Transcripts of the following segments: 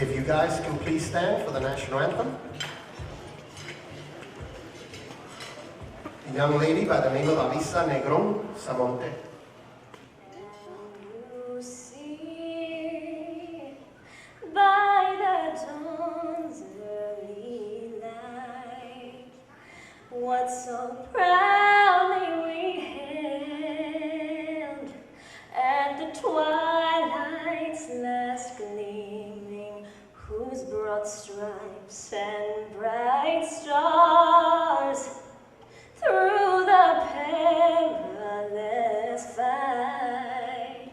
If you guys can please stand for the national anthem. A young lady by the name of Alisa Negron Samonte. You see, by the dawn's early light, what so proudly we hailed at the twilight's last gleaming, whose broad stripes and bright stars through the perilous fight,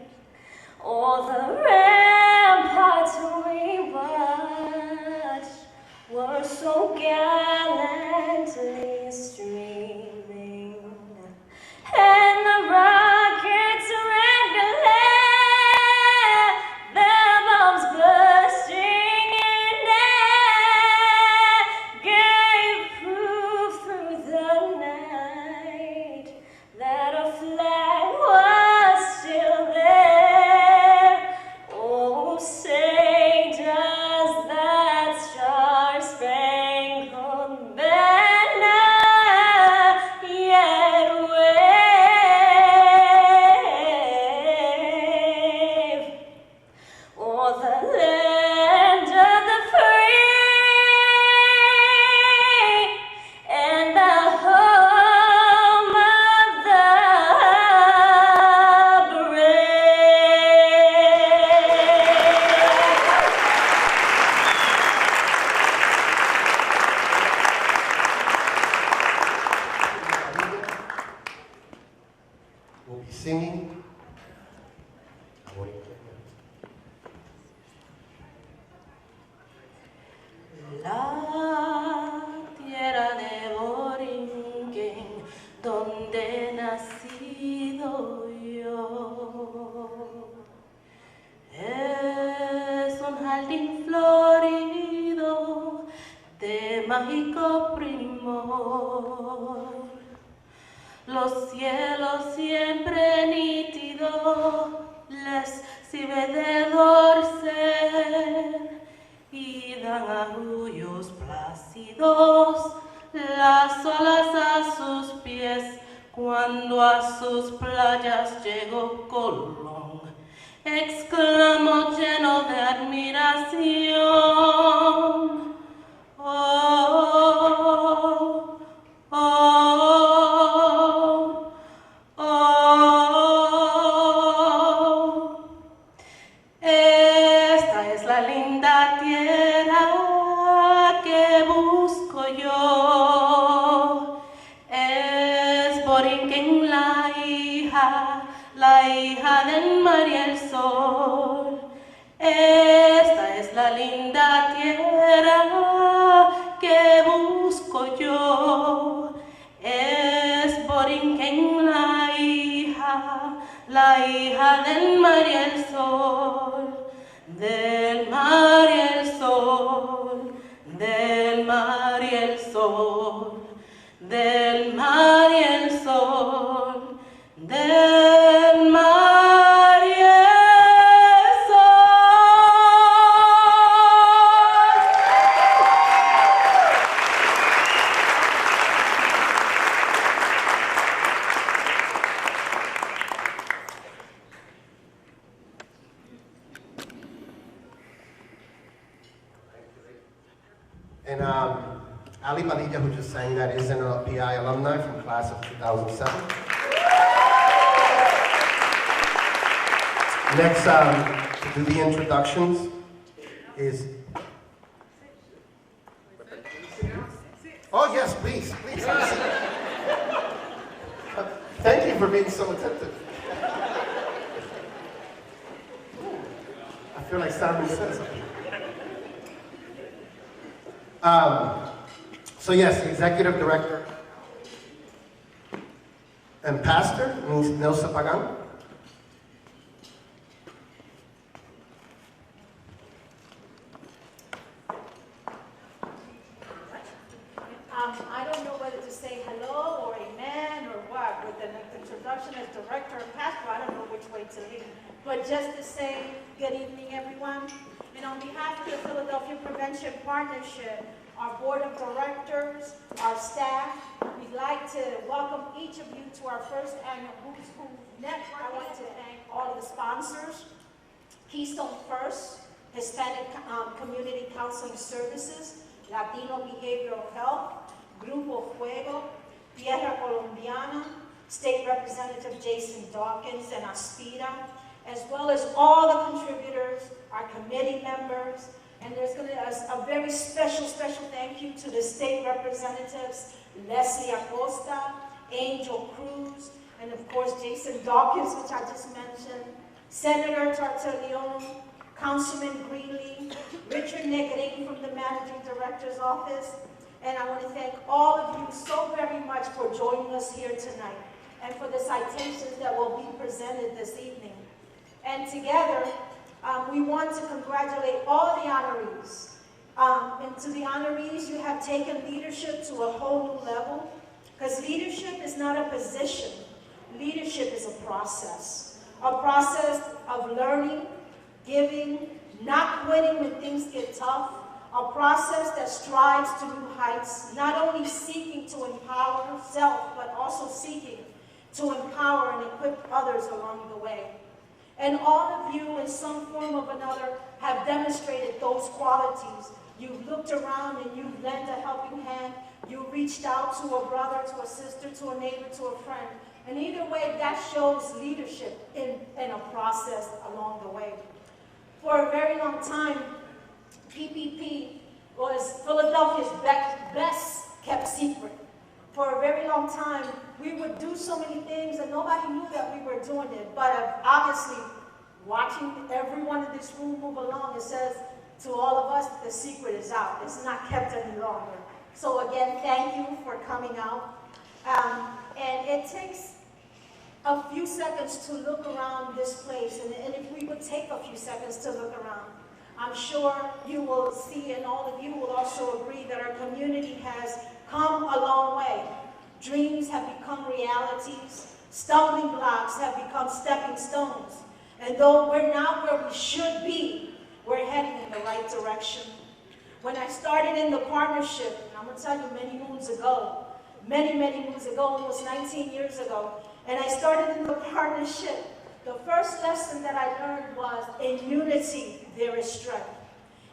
all the ramparts we watched were so gallantly streaming, and the rockets ran glare, their bombs bursting in air, gave proof through the night that a flag was still there. Oh, say does that star-spangled banner yet wave o'er the land of the free and the home of the We'll be singing. La tierra de Borinquen, donde he nacido yo, es un jardín florido de mágico primor. Los cielos siempre nítidos les sirve de dorcer y dan arrullos plácidos las olas a sus pies. Cuando a sus playas llegó Colón, exclamó lleno de admiración: oh, oh, oh, esta es la linda tierra que busco yo. Es Borinquen la hija del mar y el sol. Esta es la linda tierra que busco yo. Es Borinquen la hija del mar y el sol. Del mar y el sol, del mar y el sol, del mar y el sol, del mar y el sol. And Ali Padilla, who just sang that, is an PI alumni from class of 2007. Next, to do the introductions is... Oh yes, please, please. Thank you for being so attentive. I feel like Simon said something. So yes, the executive director and pastor, Nelsa Pagan. I don't know whether to say hello or amen or what. With an introduction as director and pastor, I don't know which way to lean. But just to say good evening, everyone. And on behalf of the Philadelphia Prevention Partnership, our board of directors, our staff. We'd like to welcome each of you to our first annual Who's Who Network. I want to thank all of the sponsors. Keystone First, Hispanic Community Counseling Services, Latino Behavioral Health, Grupo Fuego, Tierra Colombiana, State Representative Jason Dawkins and Aspira, as well as all the contributors, our committee members, and there's going to be a very special thank you to the state representatives, Leslie Acosta, Angel Cruz, and of course Jason Dawkins, which I just mentioned, Senator Tartaleon, Councilman Greenlee, Rich Negrin from the Managing Director's Office, and I want to thank all of you so very much for joining us here tonight and for the citations that will be presented this evening. And together, we want to congratulate all the honorees. And to the honorees, you have taken leadership to a whole new level, because leadership is not a position. Leadership is a process of learning, giving, not quitting when things get tough, a process that strives to new heights, not only seeking to empower self, but also seeking to empower and equip others along the way. And all of you, in some form or another, have demonstrated those qualities. You've looked around and you've lent a helping hand. You reached out to a brother, to a sister, to a neighbor, to a friend. And either way, that shows leadership in a process along the way. For a very long time, PPP was Philadelphia's best kept secret. For a very long time, we would do so many things and nobody knew that we were doing it. But obviously, watching everyone in this room move along, it says to all of us, the secret is out. It's not kept any longer. So again, thank you for coming out. And it takes a few seconds to look around this place. And if we would take a few seconds to look around, I'm sure you will see, and all of you will also agree, that our community has come a long way. Dreams have become realities. Stumbling blocks have become stepping stones. And though we're not where we should be, we're heading in the right direction. When I started in the partnership, and I'm going to tell you many moons ago, almost 19 years ago, and I started in the partnership, the first lesson that I learned was, in unity, there is strength.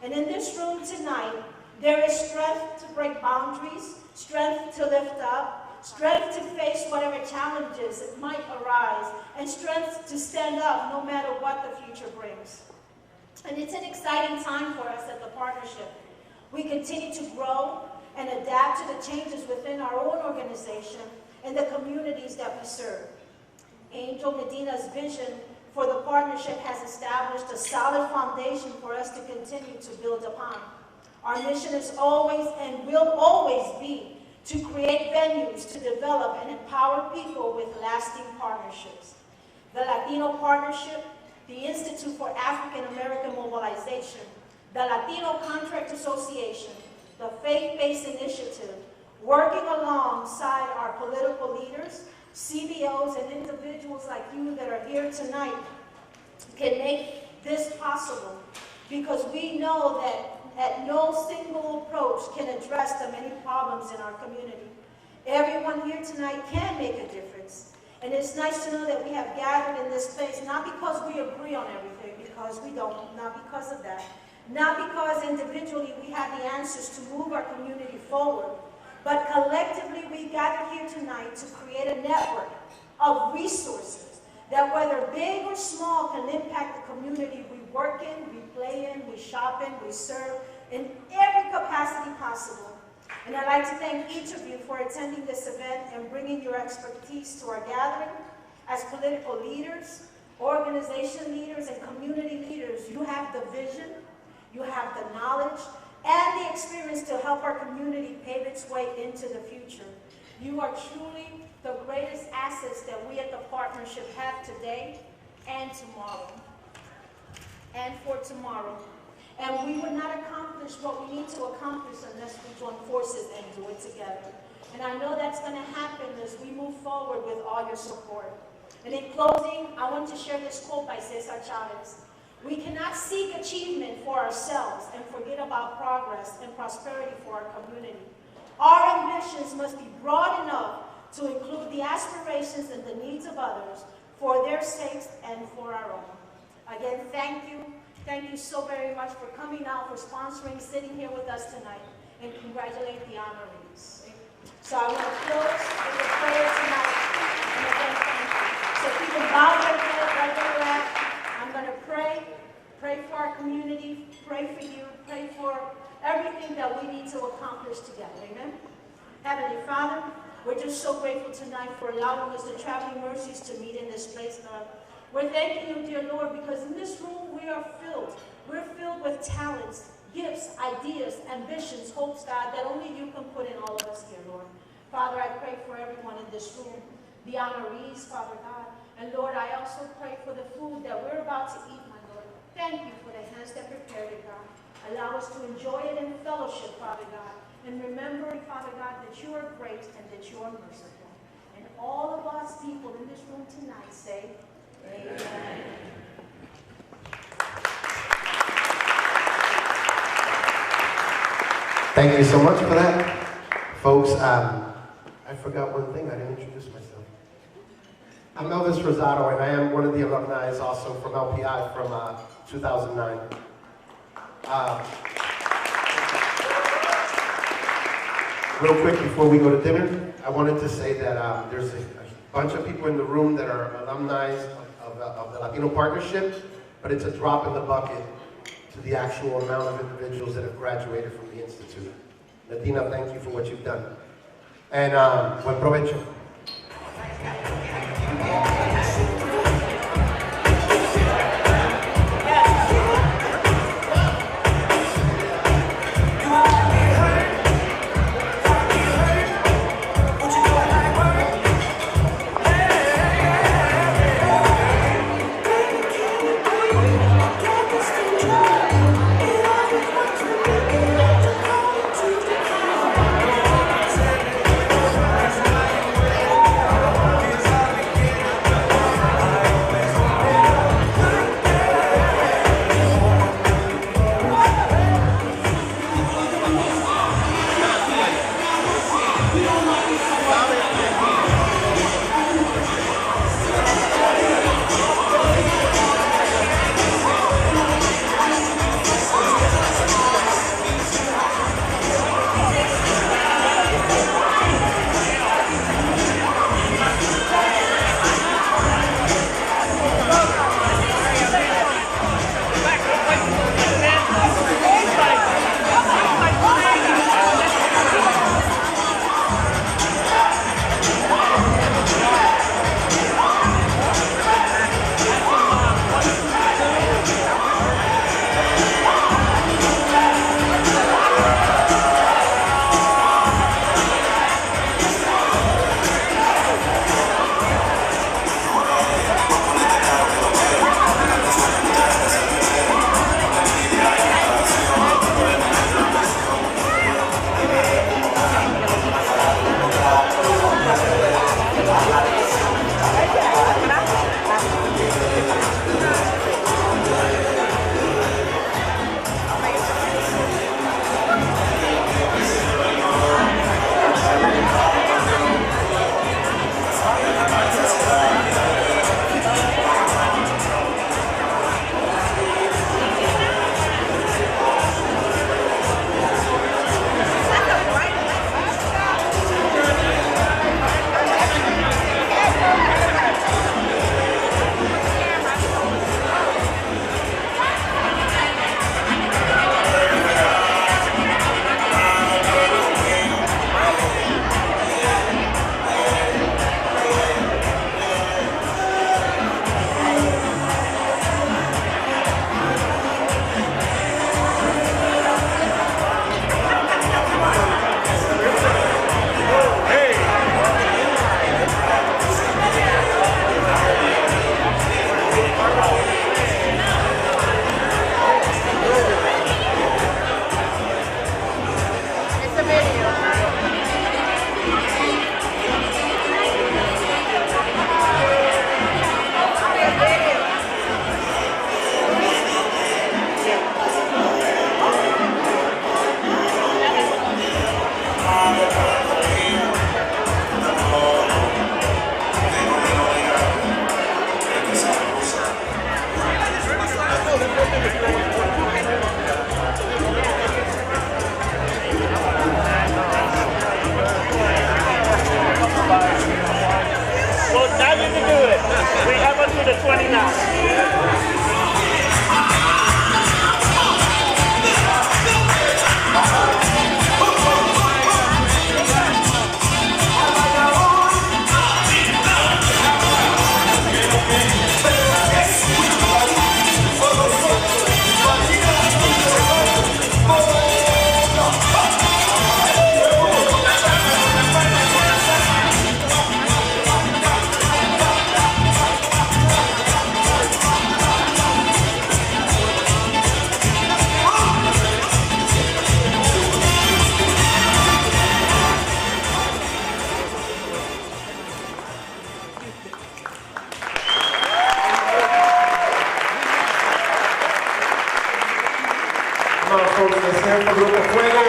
And in this room tonight, there is strength to break boundaries, strength to lift up, strength to face whatever challenges might arise, and strength to stand up no matter what the future brings. And it's an exciting time for us at the partnership. We continue to grow and adapt to the changes within our own organization and the communities that we serve. Angel Medina's vision for the partnership has established a solid foundation for us to continue to build upon. Our mission is always and will always be to create venues to develop and empower people with lasting partnerships. The Latino Partnership, the Institute for African American Mobilization, the Latino Contract Association, the Faith-Based Initiative, working alongside our political leaders, CBOs, and individuals like you that are here tonight can make this possible, because we know that no single approach can address the many problems in our community. Everyone here tonight can make a difference. And it's nice to know that we have gathered in this place, not because we agree on everything, because we don't, not because of that. Not because individually we have the answers to move our community forward, but collectively we gather here tonight to create a network of resources that, whether big or small, can impact the community we work in, we play in, we shop in, we serve in every capacity possible. And I'd like to thank each of you for attending this event and bringing your expertise to our gathering. As political leaders, organization leaders, and community leaders, you have the vision, you have the knowledge, and the experience to help our community pave its way into the future. You are truly the greatest assets that we at the partnership have today and tomorrow, and for tomorrow. And we would not accomplish what we need to accomplish unless we join forces and do it together. And I know that's going to happen as we move forward with all your support. And in closing, I want to share this quote by Cesar Chavez. We cannot seek achievement for ourselves and forget about progress and prosperity for our community. Our ambitions must be broad enough to include the aspirations and the needs of others for their sakes and for our own. Again, thank you. Thank you so very much for coming out, for sponsoring, sitting here with us tonight, and congratulate the honorees. So I want to close with a prayer tonight. And again, thank you. So if you can bow your head right where you're at, I'm going to pray. Pray for our community. Pray for you. Pray for everything that we need to accomplish together. Amen? Heavenly Father, we're just so grateful tonight for allowing us the traveling mercies to meet in this place, God. We're thanking you, dear Lord, because in this room we are filled. We're filled with talents, gifts, ideas, ambitions, hopes, God, that only you can put in all of us here, Lord. Father, I pray for everyone in this room, the honorees, Father God. And Lord, I also pray for the food that we're about to eat, my Lord. Thank you for the hands that prepared it, God. Allow us to enjoy it in fellowship, Father God. And remembering, Father God, that you are great and that you are merciful. And all of us people in this room tonight say, Amen. Thank you so much for that. Folks, I forgot one thing. I didn't introduce myself. I'm Elvis Rosado, and I am one of the alumni also from LPI from 2009. Real quick before we go to dinner, I wanted to say that there's a bunch of people in the room that are alumni of the Latino Partnership, but it's a drop in the bucket to the actual amount of individuals that have graduated from the Institute. Medina, thank you for what you've done. And buen provecho. Come on, folks, let's hear it for Grupo Fuego.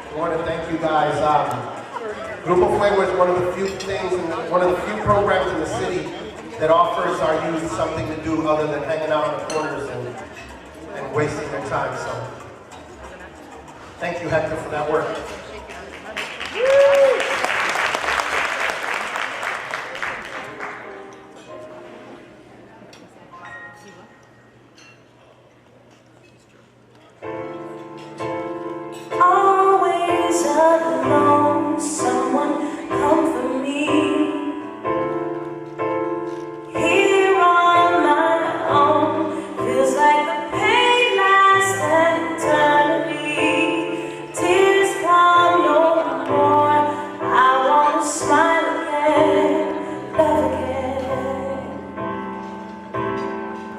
I want to thank you guys. Grupo Fuego is one of the few things, one of the few programs in the city that offers our youth something to do other than hanging out in the corners and wasting their time. So, thank you, Hector, for that work. Always alone, someone comfort me. Here on my own, feels like the pain lasts an eternity. Tears come no more. I want to smile again, love again.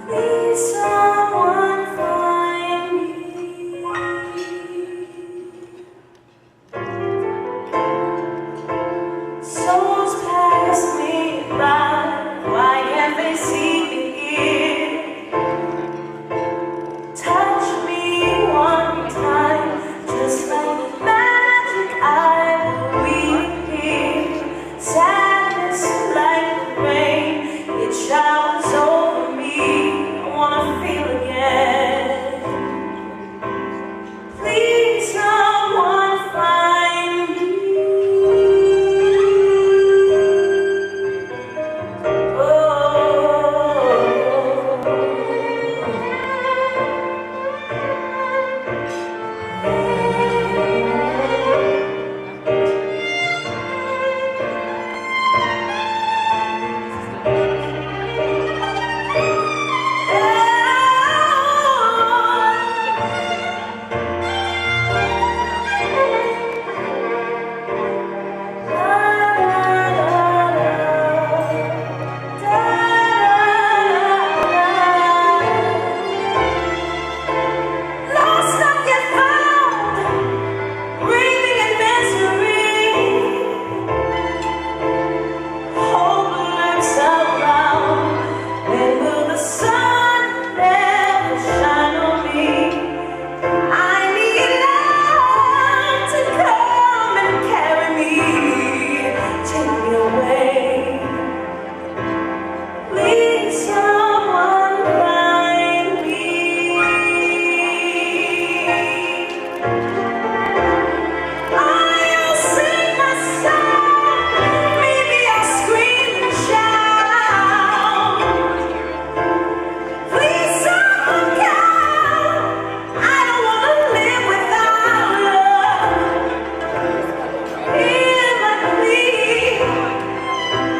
Please, someone find me. Souls pass me by, why can't they see me here? Touch me one time, just like magic I will reappear. Sadness like the rain, it showers over me. I wanna feel again. Please, someone find me. Lost not yet found, breathing in misery. Hope lurks around. When will the sun never shine on me? I need love to come and carry me, take me away. Please, someone find me. I'll sing my song, maybe I'll scream and shout. Please, someone come, I don't want to live without love. Hear my plea,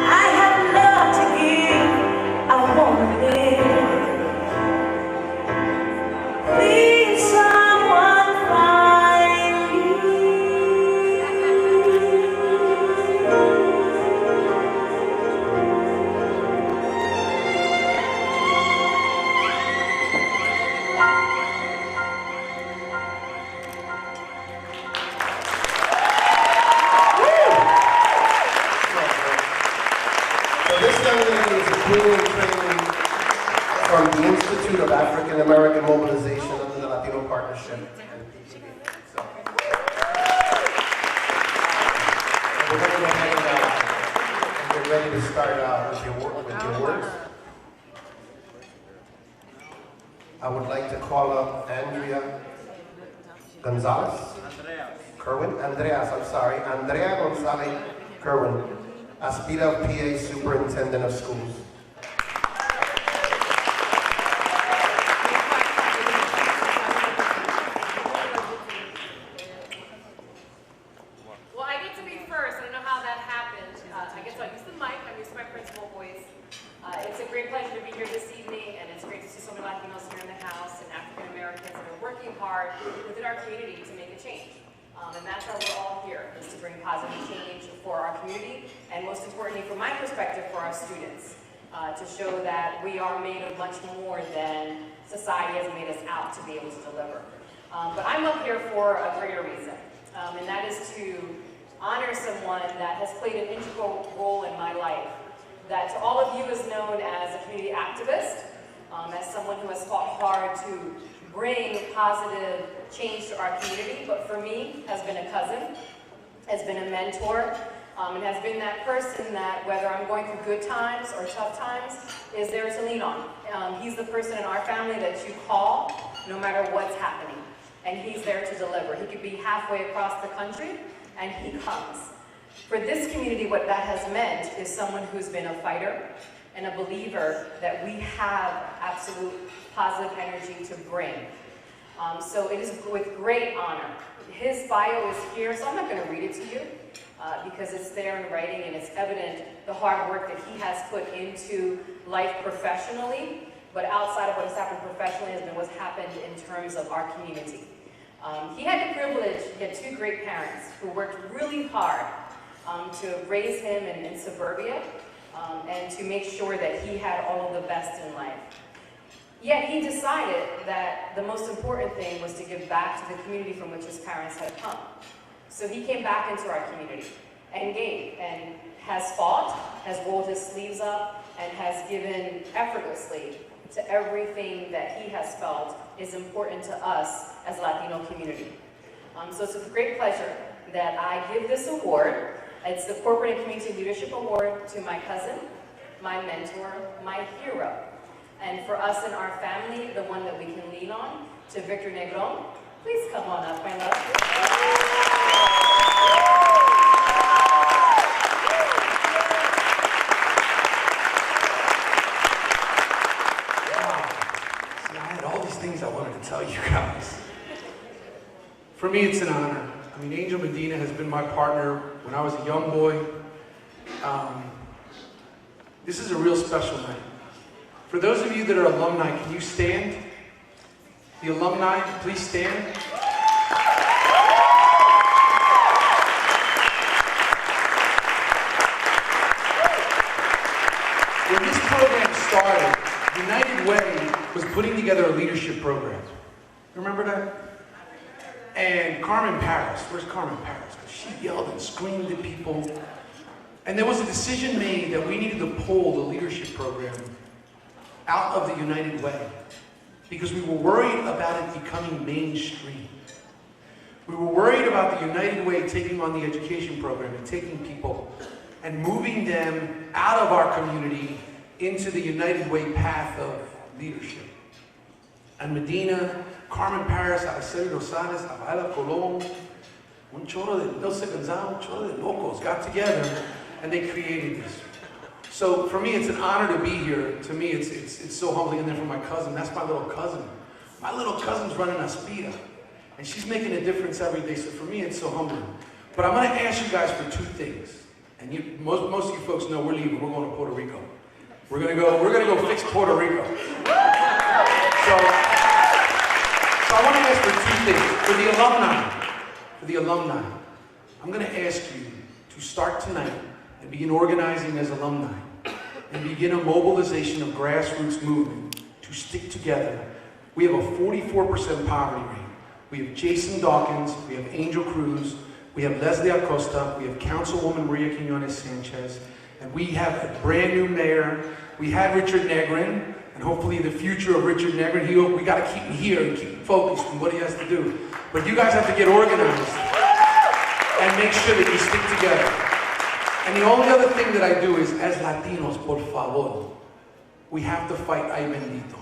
I have love to give, I want to live. Please, someone find me. So this young lady is a brilliant training from the Institute of African American Mobilization under the Latino Partnership. So, we're going to go ahead and get ready to start with your words. I would like to call up Andrea Gonzalez. Andreas, I'm sorry. Andrea Gonzalez Kerwin, Aspira of PA Superintendent of Schools. Well, I get to be first. I don't know how that happened. I guess I'll use the mic. I'm using my principal voice. It's a great pleasure to be here this evening, and it's great to see so many Latinos here in the house and African Americans that are working hard within our community to make a change. And that's why we're all here, is to bring positive change for our community, and most importantly, from my perspective, for our students, to show that we are made of much more than society has made us out to be able to deliver. But I'm up here for a greater reason, and that is to honor someone that has played an integral role in my life, that to all of you is known as a community activist, as someone who has fought hard to bring positive change to our community, but for me, has been a cousin, has been a mentor, and has been that person that, whether I'm going through good times or tough times, is there to lean on. He's the person in our family that you call no matter what's happening, and he's there to deliver. He could be halfway across the country, and he comes. For this community, what that has meant is someone who's been a fighter and a believer that we have absolute positive energy to bring. So it is with great honor. His bio is here, so I'm not going to read it to you because it's there in writing and it's evident the hard work that he has put into life professionally, but outside of what has happened professionally has been what's happened in terms of our community. He had the privilege, he had two great parents who worked really hard to raise him in suburbia and to make sure that he had all of the best in life. Yet he decided that the most important thing was to give back to the community from which his parents had come. So he came back into our community and gave, and has fought, has rolled his sleeves up, and has given effortlessly to everything that he has felt is important to us as a Latino community. So it's with great pleasure that I give this award. It's the Corporate and Community Leadership Award to my cousin, my mentor, my hero. And for us and our family, the one that we can lean on, to Rich Negrin. Please come on up, my love. See, I had all these things I wanted to tell you guys. For me, it's an honor. I mean, Angel Medina has been my partner when I was a young boy. This is a real special night. For those of you that are alumni, can you stand? The alumni, please stand. When this program started, United Way was putting together a leadership program. Remember that? And Carmen Paris, where's Carmen Paris? Because she yelled and screamed at people. And there was a decision made that we needed to pull the leadership program out of the United Way because we were worried about it becoming mainstream. We were worried about the United Way taking on the education program and taking people and moving them out of our community into the United Way path of leadership. And Medina, Carmen Paris, Araceli Rosales, Abaela Colón, un chorro de Dulce Gonzalo, un chorro de locos got together and they created this. So for me, it's an honor to be here. To me, it's so humbling. And then for my cousin, that's my little cousin. My little cousin's running Aspira, and she's making a difference every day. So for me, it's so humbling. But I'm going to ask you guys for two things. And most of you folks know we're leaving. We're going to Puerto Rico. We're going to go fix Puerto Rico. So I want to ask for two things. For the alumni, I'm going to ask you to start tonight and begin organizing as alumni and begin a mobilization of grassroots movement to stick together. We have a 44% poverty rate. We have Jason Dawkins, we have Angel Cruz, we have Leslie Acosta, we have Councilwoman Maria Quinones Sanchez, and we have a brand new mayor. We had Rich Negrin, and hopefully the future of Rich Negrin, we got to keep him here and keep him focused on what he has to do. But you guys have to get organized and make sure that you stick together. And the only other thing that I do is, as Latinos, por favor, we have to fight Ay Bendito.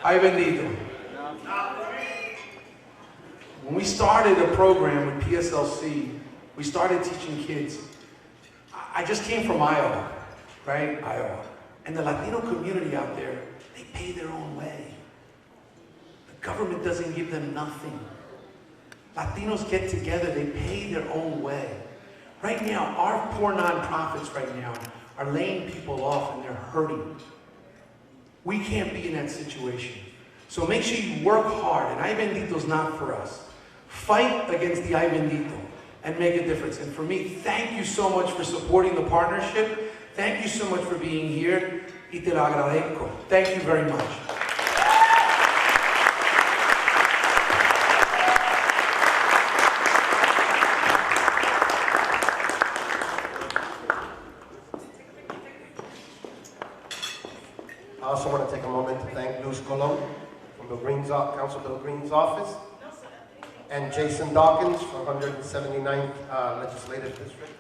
Ay Bendito. When we started a program with PSLC, we started teaching kids. I just came from Iowa, right? Iowa. And the Latino community out there, they pay their own way. The government doesn't give them nothing. Latinos get together, they pay their own way. Right now, our poor nonprofits right now are laying people off and they're hurting. We can't be in that situation. So make sure you work hard, and Ay Bendito's not for us. Fight against the Ay Bendito and make a difference. And for me, thank you so much for supporting the partnership. Thank you so much for being here. Y te lo agradezco. Thank you very much. from Bill Green's, Council Bill Green's office. And Jason Dawkins from 179th Legislative District.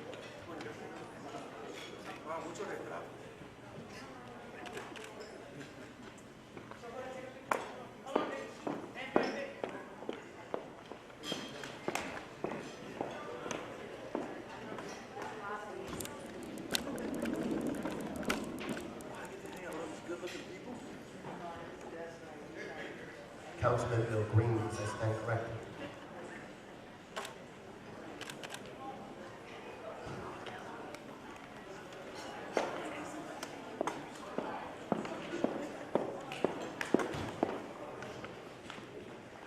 Councilman Bill Green, I stand corrected.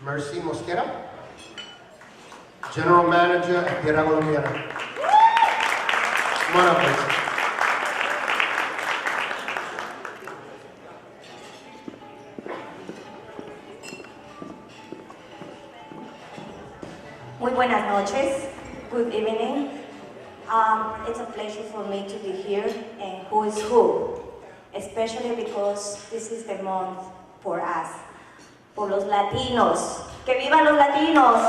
Mercy Mosquera, General Manager at Tierra Colombiana. Come on up, Mercy. Muy buenas noches. Good evening. It's a pleasure for me to be here and who is who, especially because this is the month for us, por los latinos. ¡Que vivan los latinos!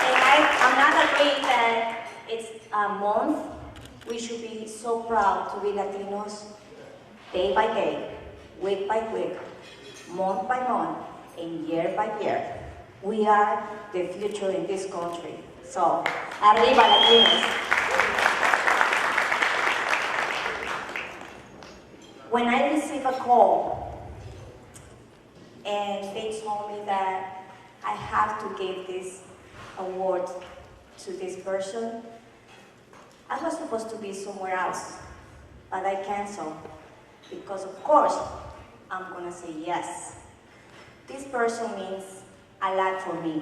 And I'm not agreeing that it's a month. We should be so proud to be Latinos day by day, week by week, month by month, and year by year. We are the future in this country. So, arriba Latinos. When I receive a call and they told me that I have to give this award to this person, I was supposed to be somewhere else, but I canceled because of course I'm gonna say yes. This person means a lot for me.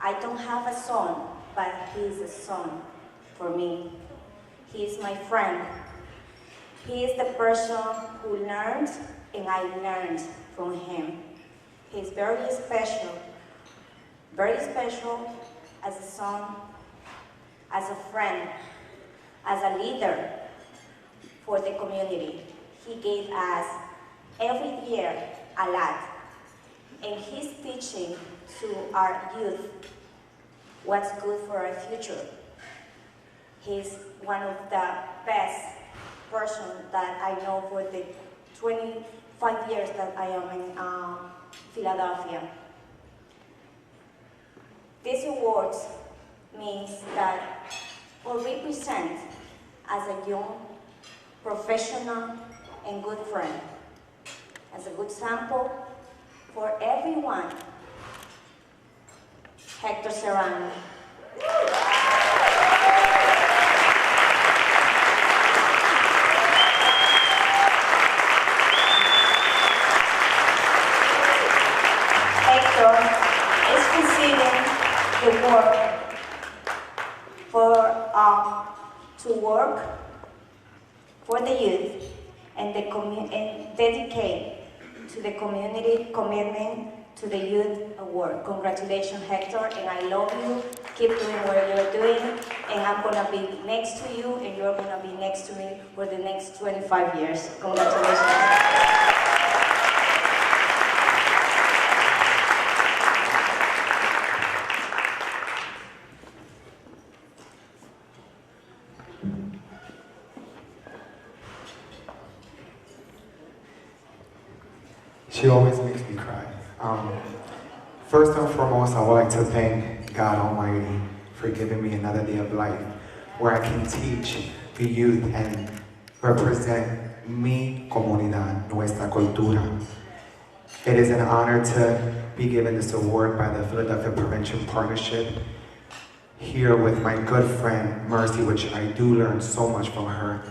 I don't have a son, but he is a son for me. He is my friend. He is the person who learned and I learned from him. He is very special as a son, as a friend, as a leader for the community. He gave us every year a lot. And he's teaching to our youth what's good for our future. He's one of the best person that I know for the 25 years that I am in Philadelphia. This award means that or represent as a young, professional, and good friend, as a good sample for everyone, Hector Serrano. Hector is receiving the work to work for the youth and dedicate to the community commitment to the Youth Award. Congratulations, Hector, and I love you. Keep doing what you're doing, and I'm gonna be next to you, and you're gonna be next to me for the next 25 years. Congratulations. She always makes me cry. First and foremost, I would like to thank God Almighty for giving me another day of life where I can teach the youth and represent mi comunidad, nuestra cultura. It is an honor to be given this award by the Philadelphia Prevention Partnership, here with my good friend, Mercy, which I do learn so much from her,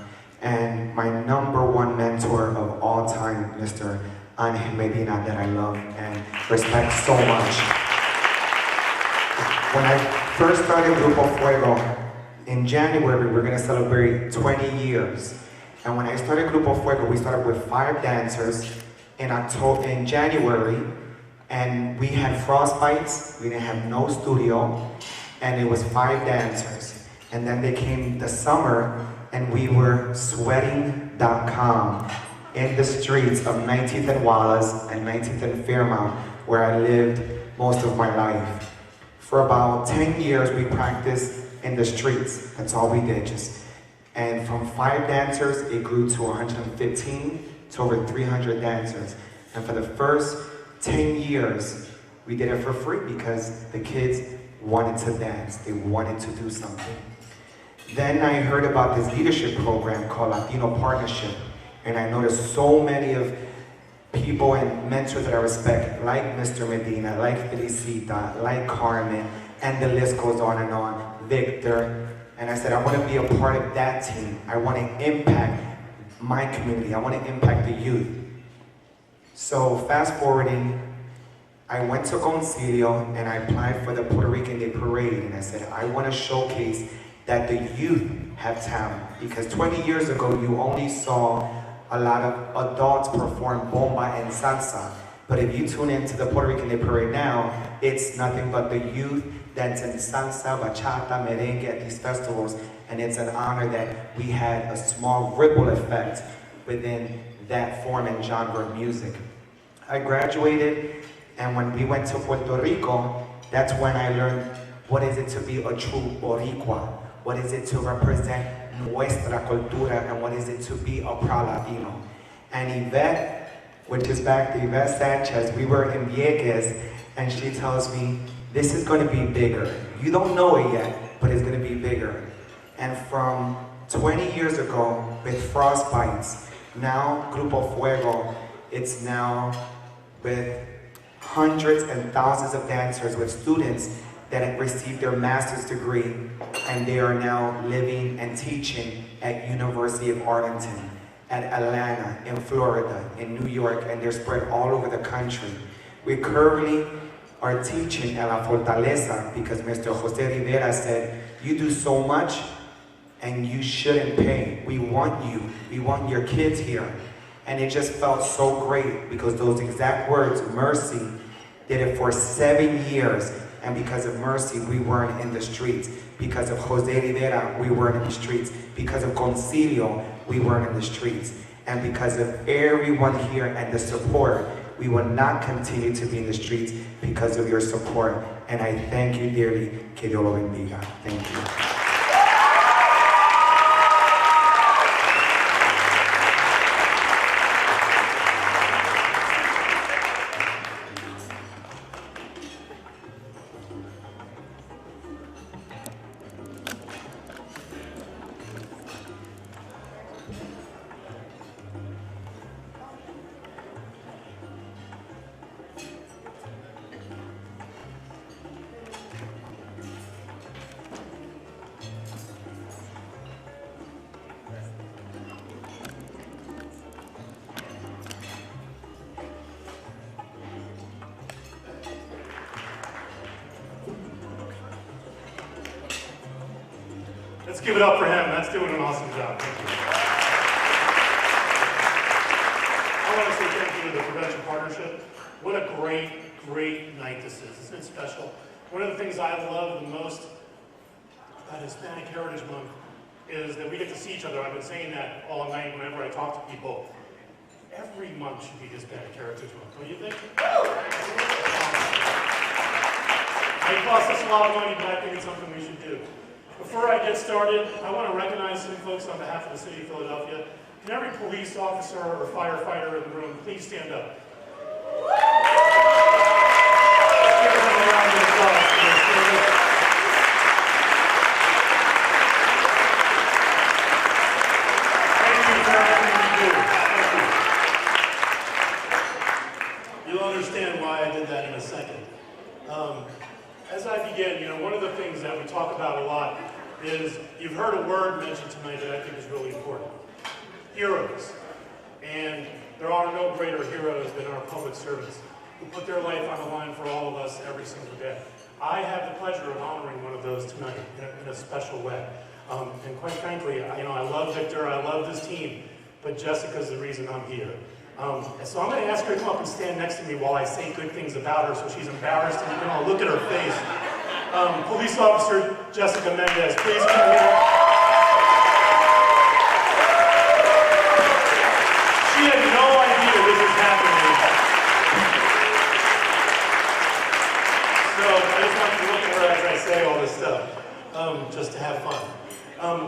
and my #1 mentor of all time, Mr. Angel Medina, that I love and respect so much. When I first started Grupo Fuego, in January, we're gonna celebrate 20 years. And when I started Grupo Fuego, we started with 5 dancers in January, and we had frostbites, we didn't have no studio, and it was 5 dancers. And then they came the summer, and we were sweating.com. in the streets of 19th and Wallace and 19th and Fairmount, where I lived most of my life. For about 10 years, we practiced in the streets. That's all we did. And from 5 dancers, it grew to 115 to over 300 dancers. And for the first 10 years, we did it for free because the kids wanted to dance. They wanted to do something. Then I heard about this leadership program called Latino Partnership. And I noticed so many of people and mentors that I respect, like Mr. Medina, like Felicita, like Carmen, and the list goes on, Victor. And I said, I want to be a part of that team. I want to impact my community. I want to impact the youth. So fast forwarding, I went to Concilio and I applied for the Puerto Rican Day Parade. And I said, I want to showcase that the youth have talent. Because 20 years ago, you only saw a lot of adults perform bomba and salsa. But if you tune into the Puerto Rican Day Parade now, it's nothing but the youth dancing salsa, bachata, merengue at these festivals. And it's an honor that we had a small ripple effect within that form and genre of music. I graduated, and when we went to Puerto Rico, that's when I learned what is it to be a true Boricua, what is it to represent nuestra cultura, and what is it to be a proud Latino. And Yvette, which is back to Yvette Sanchez, we were in Vieques, and she tells me, this is going to be bigger. You don't know it yet, but it's going to be bigger. And from 20 years ago, with Frostbites, now Grupo Fuego, it's now with hundreds and thousands of dancers, with students that have received their master's degree, and they are now living and teaching at University of Arlington, at Atlanta, in Florida, in New York, and they're spread all over the country. We currently are teaching at La Fortaleza because Mr. Jose Rivera said, you do so much and you shouldn't pay. We want you. We want your kids here. And it just felt so great because those exact words, Mercy, did it for 7 years. And because of Mercy, we weren't in the streets. Because of Jose Rivera, we weren't in the streets. Because of Concilio, we weren't in the streets. And because of everyone here and the support, we will not continue to be in the streets because of your support. And I thank you dearly. Que Dios lo bendiga. Thank you. Let's give it up for him. That's doing an awesome job. Thank you. I want to say thank you to the Prevention Partnership. What a great, great night this is. Isn't it special? One of the things I love the most about Hispanic Heritage Month is that we get to see each other. I've been saying that all night whenever I talk to people. Every month should be Hispanic Heritage Month, don't you think? It costs us a lot of money, but I think it's something we should do. Before I get started, I want to recognize some folks on behalf of the city of Philadelphia. Can every police officer or firefighter in the room please stand up? Let's give them a round of applause for their service. Thank you for everything you do. Thank you. You'll understand why I did that in a second. As I begin, one of the things that we talk about a lot is, you've heard a word mentioned tonight that I think is really important. Heroes. And there are no greater heroes than our public servants, who put their life on the line for all of us every single day. I have the pleasure of honoring one of those tonight in a special way. And quite frankly, I love Victor, I love this team, but Jessica's the reason I'm here. So I'm going to ask her to come up and stand next to me while I say good things about her so she's embarrassed and you can all look at her face. Police Officer Jessica Mendez, please come here. She had say all this stuff just to have fun.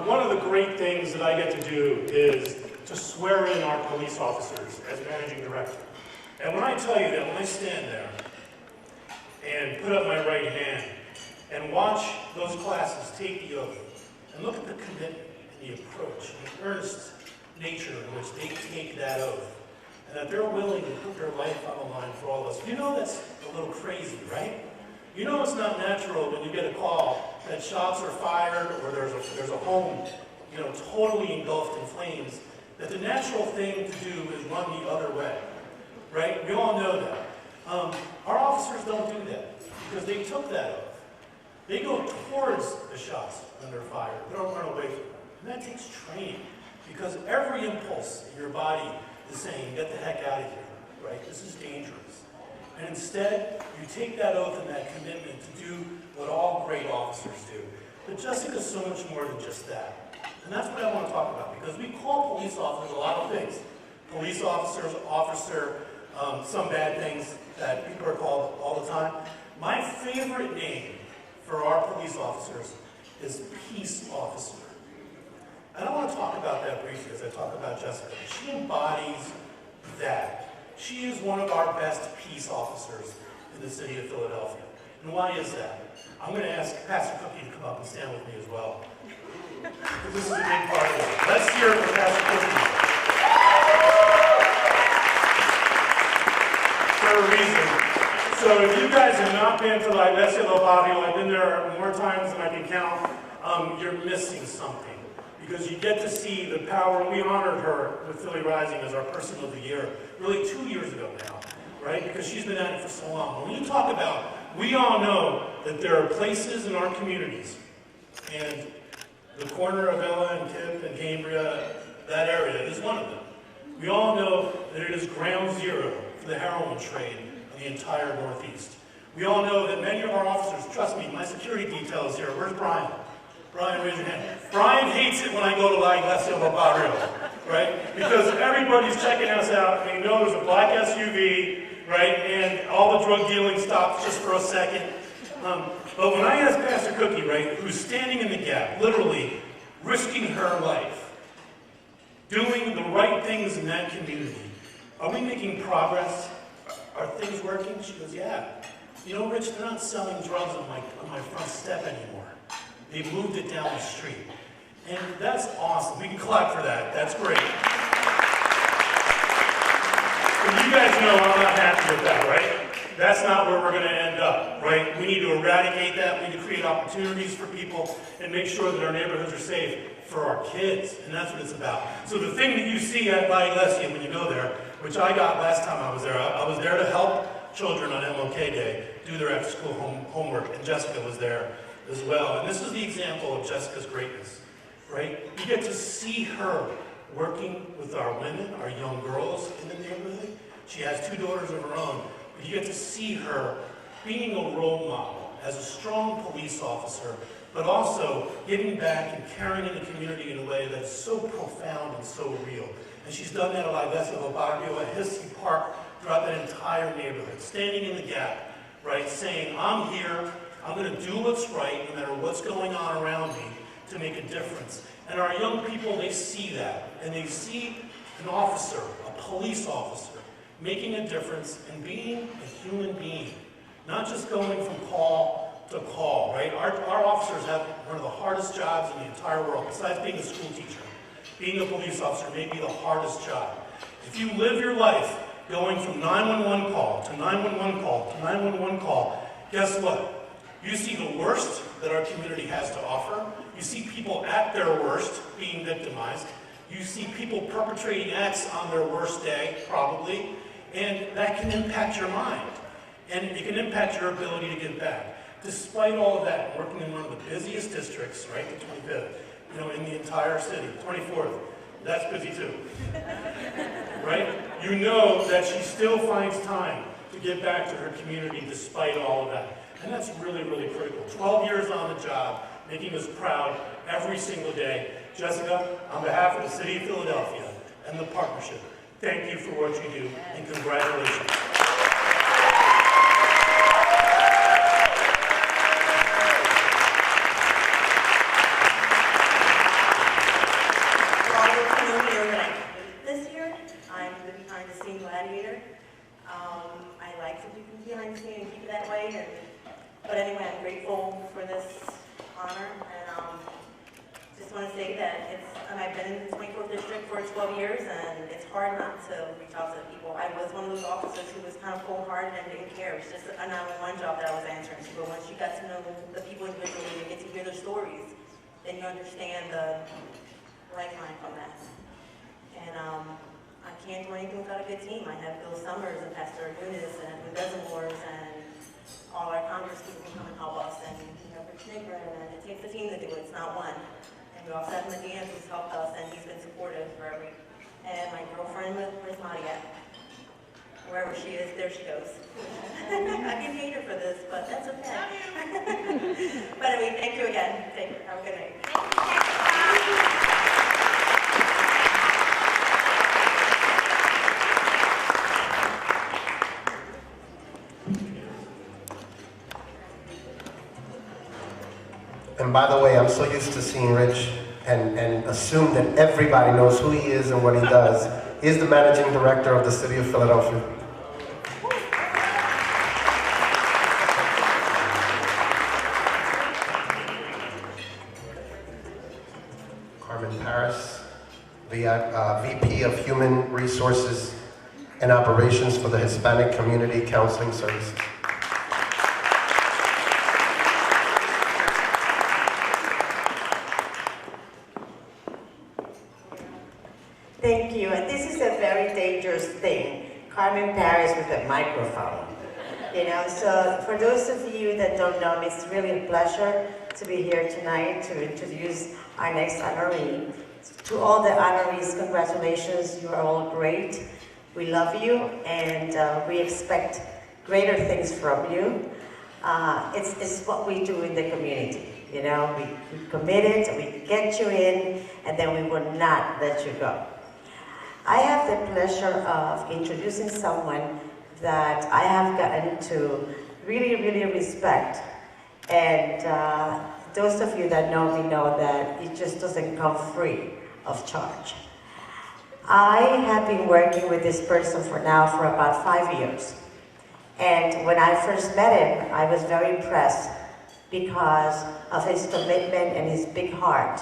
One of the great things that I get to do is to swear in our police officers as managing director. And when I tell you that when I stand there and put up my right hand and watch those classes take the oath and look at the commitment and the approach and the earnest nature in which they take that oath, and that they're willing to put their life on the line for all of us, you know that's a little crazy, right? You know it's not natural when you get a call that shots are fired or there's a home, you know, totally engulfed in flames, that the natural thing to do is run the other way, right? We all know that. Our officers don't do that because they took that oath. They go towards the shots when they're fired. They don't run away from them. And that takes training because every impulse in your body is saying, get the heck out of here, right? This is dangerous. And instead, you take that oath and that commitment to do what all great officers do. But Jessica's so much more than just that. And that's what I want to talk about, because we call police officers a lot of things. Police officers, officer, some bad things that people are called all the time. My favorite name for our police officers is peace officer. And I want to talk about that briefly as I talk about Jessica. She embodies that. She is one of our best peace officers in the city of Philadelphia. And why is that? I'm going to ask Pastor Cookie to come up and stand with me as well. Because this is a big part of it. Let's hear it for Pastor Cookie. For a reason. So if you guys have not been to La Iglesia del Barrio, I've been there more times than I can count, you're missing something. Because you get to see the power, and we honored her with PhillyRising as our Person of the Year, really 2 years ago now, right? Because she's been at it for so long. When you talk about, we all know that there are places in our communities, and the corner of Ella and Tip and Cambria, that area is one of them. We all know that it is ground zero for the heroin trade in the entire Northeast. We all know that many of our officers, trust me, my security detail is here. Where's Brian? Brian, raise your hand. Brian hates it when I go to La Iglesia del Barrio, right? Because everybody's checking us out, and you know there's a black SUV, right? And all the drug dealing stops just for a second. But when I ask Pastor Cookie, right, who's standing in the gap, literally risking her life, doing the right things in that community, are we making progress? Are things working? She goes, yeah. You know, Rich, they're not selling drugs on my front step anymore. They moved it down the street. And that's awesome. We can clap for that. That's great. But you guys know I'm not happy with that, right? That's not where we're going to end up, right? We need to eradicate that. We need to create opportunities for people and make sure that our neighborhoods are safe for our kids. And that's what it's about. So the thing that you see at La Iglesia when you go there, which I got last time I was there to help children on MLK Day do their after-school homework, and Jessica was there as well. And this is the example of Jessica's greatness, right? You get to see her working with our women, our young girls in the neighborhood. She has 2 daughters of her own. But you get to see her being a role model as a strong police officer, but also giving back and caring in the community in a way that's so profound and so real. And she's done that at La Iglesia del Barrio, at Hissey Park, throughout that entire neighborhood, standing in the gap, right, saying, I'm here, I'm going to do what's right, no matter what's going on around me, to make a difference. And our young people, they see that, and they see an officer, a police officer, making a difference and being a human being, not just going from call to call, right? Our officers have one of the hardest jobs in the entire world, besides being a school teacher. Being a police officer may be the hardest job. If you live your life going from 911 call to 911 call to 911 call, guess what? You see the worst that our community has to offer. You see people at their worst being victimized. You see people perpetrating acts on their worst day, probably, and that can impact your mind. And it can impact your ability to get back. Despite all of that, working in one of the busiest districts, right, the 25th, you know, in the entire city, 24th, that's busy too, right? You know that she still finds time to get back to her community despite all of that. And that's really, really critical. 12 years on the job, making us proud every single day. Jessica, on behalf of the City of Philadelphia and the partnership, thank you for what you do, and congratulations. But anyway, I'm grateful for this honor, and just want to say that I've been in the 24th district for 12 years, and it's hard not to reach out to people. I was one of those officers who was kind of cold-hearted and didn't care. It was just a 911 job that I was answering to. But once you got to know the people individually and get to hear their stories, then you understand the lifeline from that. And I can't do anything without a good team. I have Bill Summers and Pastor Eunice and Reservoirs and all our Congress people can come and help us. And we have Rich Negrin, and it takes a team to do it. It's not one. And we also have Medina who's helped us, and he's been supportive for every. And my girlfriend, where's Maria? Wherever she is, there she goes. I can hate her for this, but that's okay. But anyway, thank you again. Thank you. Have a good night. And by the way, I'm so used to seeing Rich and assume that everybody knows who he is and what he does. He is the managing director of the city of Philadelphia. Carmen Paris, VP of Human Resources and Operations for the Hispanic Community Counseling Services. Thank you, and this is a very dangerous thing. Carmen Paris with a microphone. You know, so for those of you that don't know me, it's really a pleasure to be here tonight to introduce our next honoree. To all the honorees, congratulations, you are all great. We love you, and we expect greater things from you. It's what we do in the community. You know, we committed, we get you in, and then we will not let you go. I have the pleasure of introducing someone that I have gotten to really, really respect. And those of you that know me know that it just doesn't come free of charge. I have been working with this person for about 5 years. And when I first met him, I was very impressed because of his commitment and his big heart.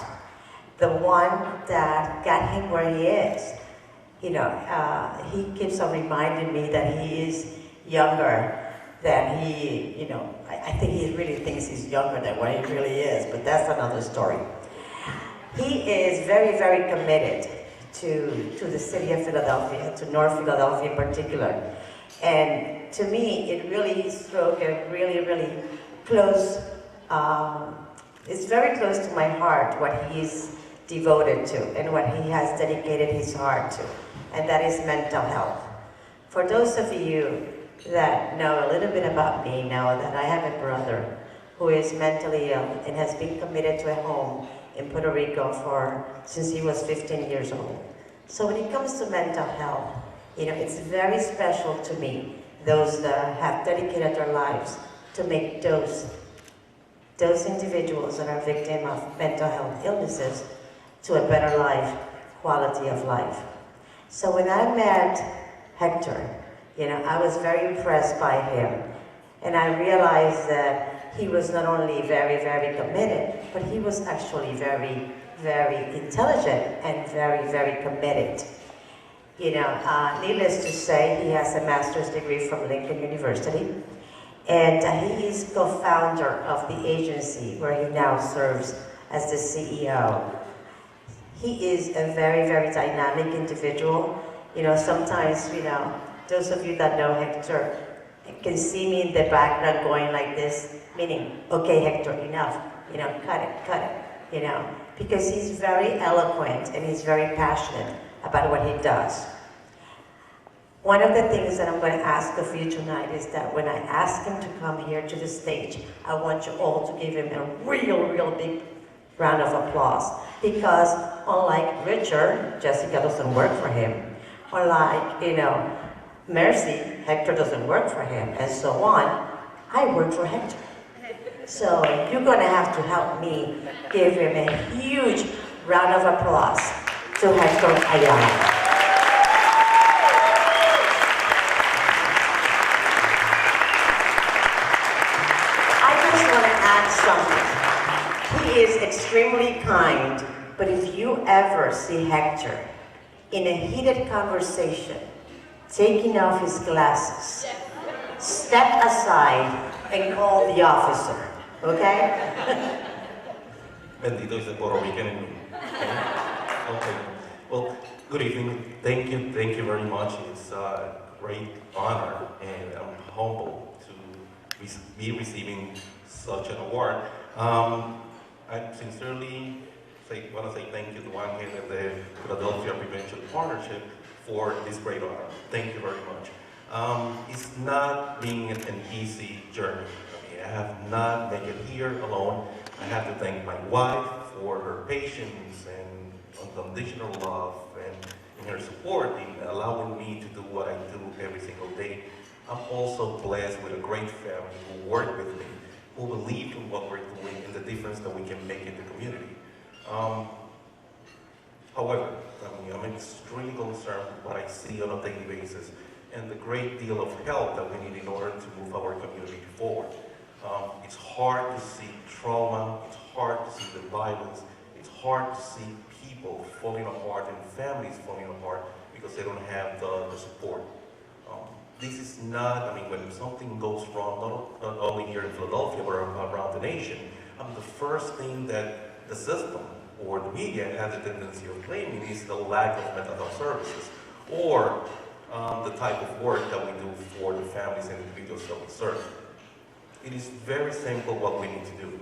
The one that got him where he is. You know, he keeps on reminding me that he is younger than he, you know, I think he really thinks he's younger than what he really is, but that's another story. He is very, very committed to the city of Philadelphia, to North Philadelphia in particular. And to me, it really struck a really, really close, it's very close to my heart what he's devoted to and what he has dedicated his heart to, and that is mental health. For those of you that know a little bit about me know that I have a brother who is mentally ill and has been committed to a home in Puerto Rico since he was 15 years old. So when it comes to mental health, you know, it's very special to me, those that have dedicated their lives to make those individuals that are victims of mental health illnesses to a better life, quality of life. So when I met Hector, you know, I was very impressed by him. And I realized that he was not only very, very committed, but he was actually very, very intelligent and very, very committed. You know, needless to say, he has a master's degree from Lincoln University. And he is co-founder of the agency where he now serves as the CEO. He is a very, very dynamic individual. You know, sometimes, you know, those of you that know Hector can see me in the background going like this, meaning, okay, Hector, enough, you know, cut it, you know, because he's very eloquent and he's very passionate about what he does. One of the things that I'm going to ask of you tonight is that when I ask him to come here to the stage, I want you all to give him a real, real big round of applause. Because unlike Richard, Jessica doesn't work for him. Unlike, you know, Mercy, Hector doesn't work for him, and so on. I work for Hector. So you're going to have to help me give him a huge round of applause to Hector Ayala. I add something. He is extremely kind, but if you ever see Hector in a heated conversation, taking off his glasses, step aside and call the officer, okay? Bendito is the Puerto Rican in me. Okay. Well, good evening. Thank you very much. It's a great honor, and I'm humbled to be receiving such an award. I sincerely want to say thank you to Angel and the Philadelphia Prevention Partnership for this great honor. Thank you very much. It's not been an easy journey. I mean, I have not made it here alone. I have to thank my wife for her patience and unconditional love and her support in allowing me to do what I do every single day. I'm also blessed with a great family who work with me, who believe in what we're doing and the difference that we can make in the community. However, I'm extremely concerned with what I see on a daily basis and the great deal of help that we need in order to move our community forward. It's hard to see trauma, it's hard to see the violence, it's hard to see people falling apart and families falling apart because they don't have the support. This is not, when something goes wrong, not only here in Philadelphia, but around the nation, the first thing that the system or the media has a tendency of blaming is the lack of mental health services or the type of work that we do for the families and individuals that we serve. It is very simple what we need to do.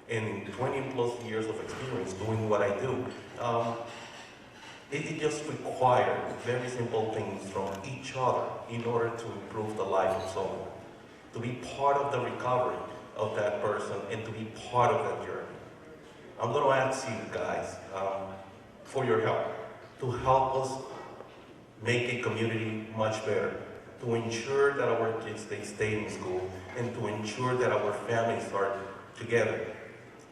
In 20 plus years of experience doing what I do, it just requires very simple things from each other in order to improve the life of someone. To be part of the recovery of that person and to be part of that journey. I'm going to ask you guys for your help, to help us make a community much better, to ensure that our kids stay in school, and to ensure that our families are together.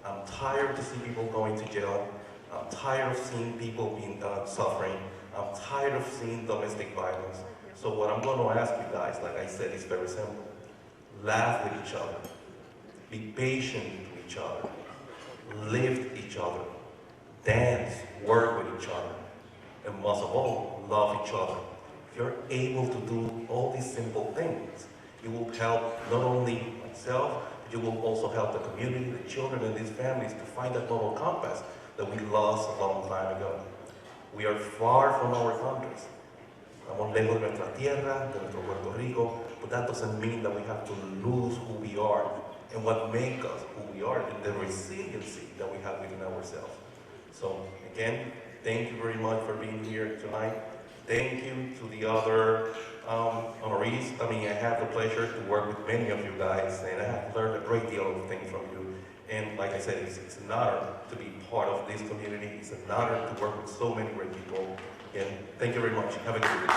I'm tired to see people going to jail. I'm tired of seeing people being suffering. I'm tired of seeing domestic violence. So what I'm going to ask you guys, like I said, is very simple. Laugh with each other. Be patient with each other. Lift each other. Dance, work with each other. And most of all, love each other. If you're able to do all these simple things, it will help not only myself, but you will also help the community, the children, and these families to find that moral compass that we lost a long time ago. We are far from our countries. Estamos lejos de nuestra tierra, de nuestro Puerto Rico, but that doesn't mean that we have to lose who we are and what makes us who we are and the resiliency that we have within ourselves. So again, thank you very much for being here tonight. Thank you to the other honorees. I had the pleasure to work with many of you guys, and I have learned a great deal of things from you. And like I said, it's an honor to be part of this community. It's an honor to work with so many great people. And thank you very much. Have a good evening.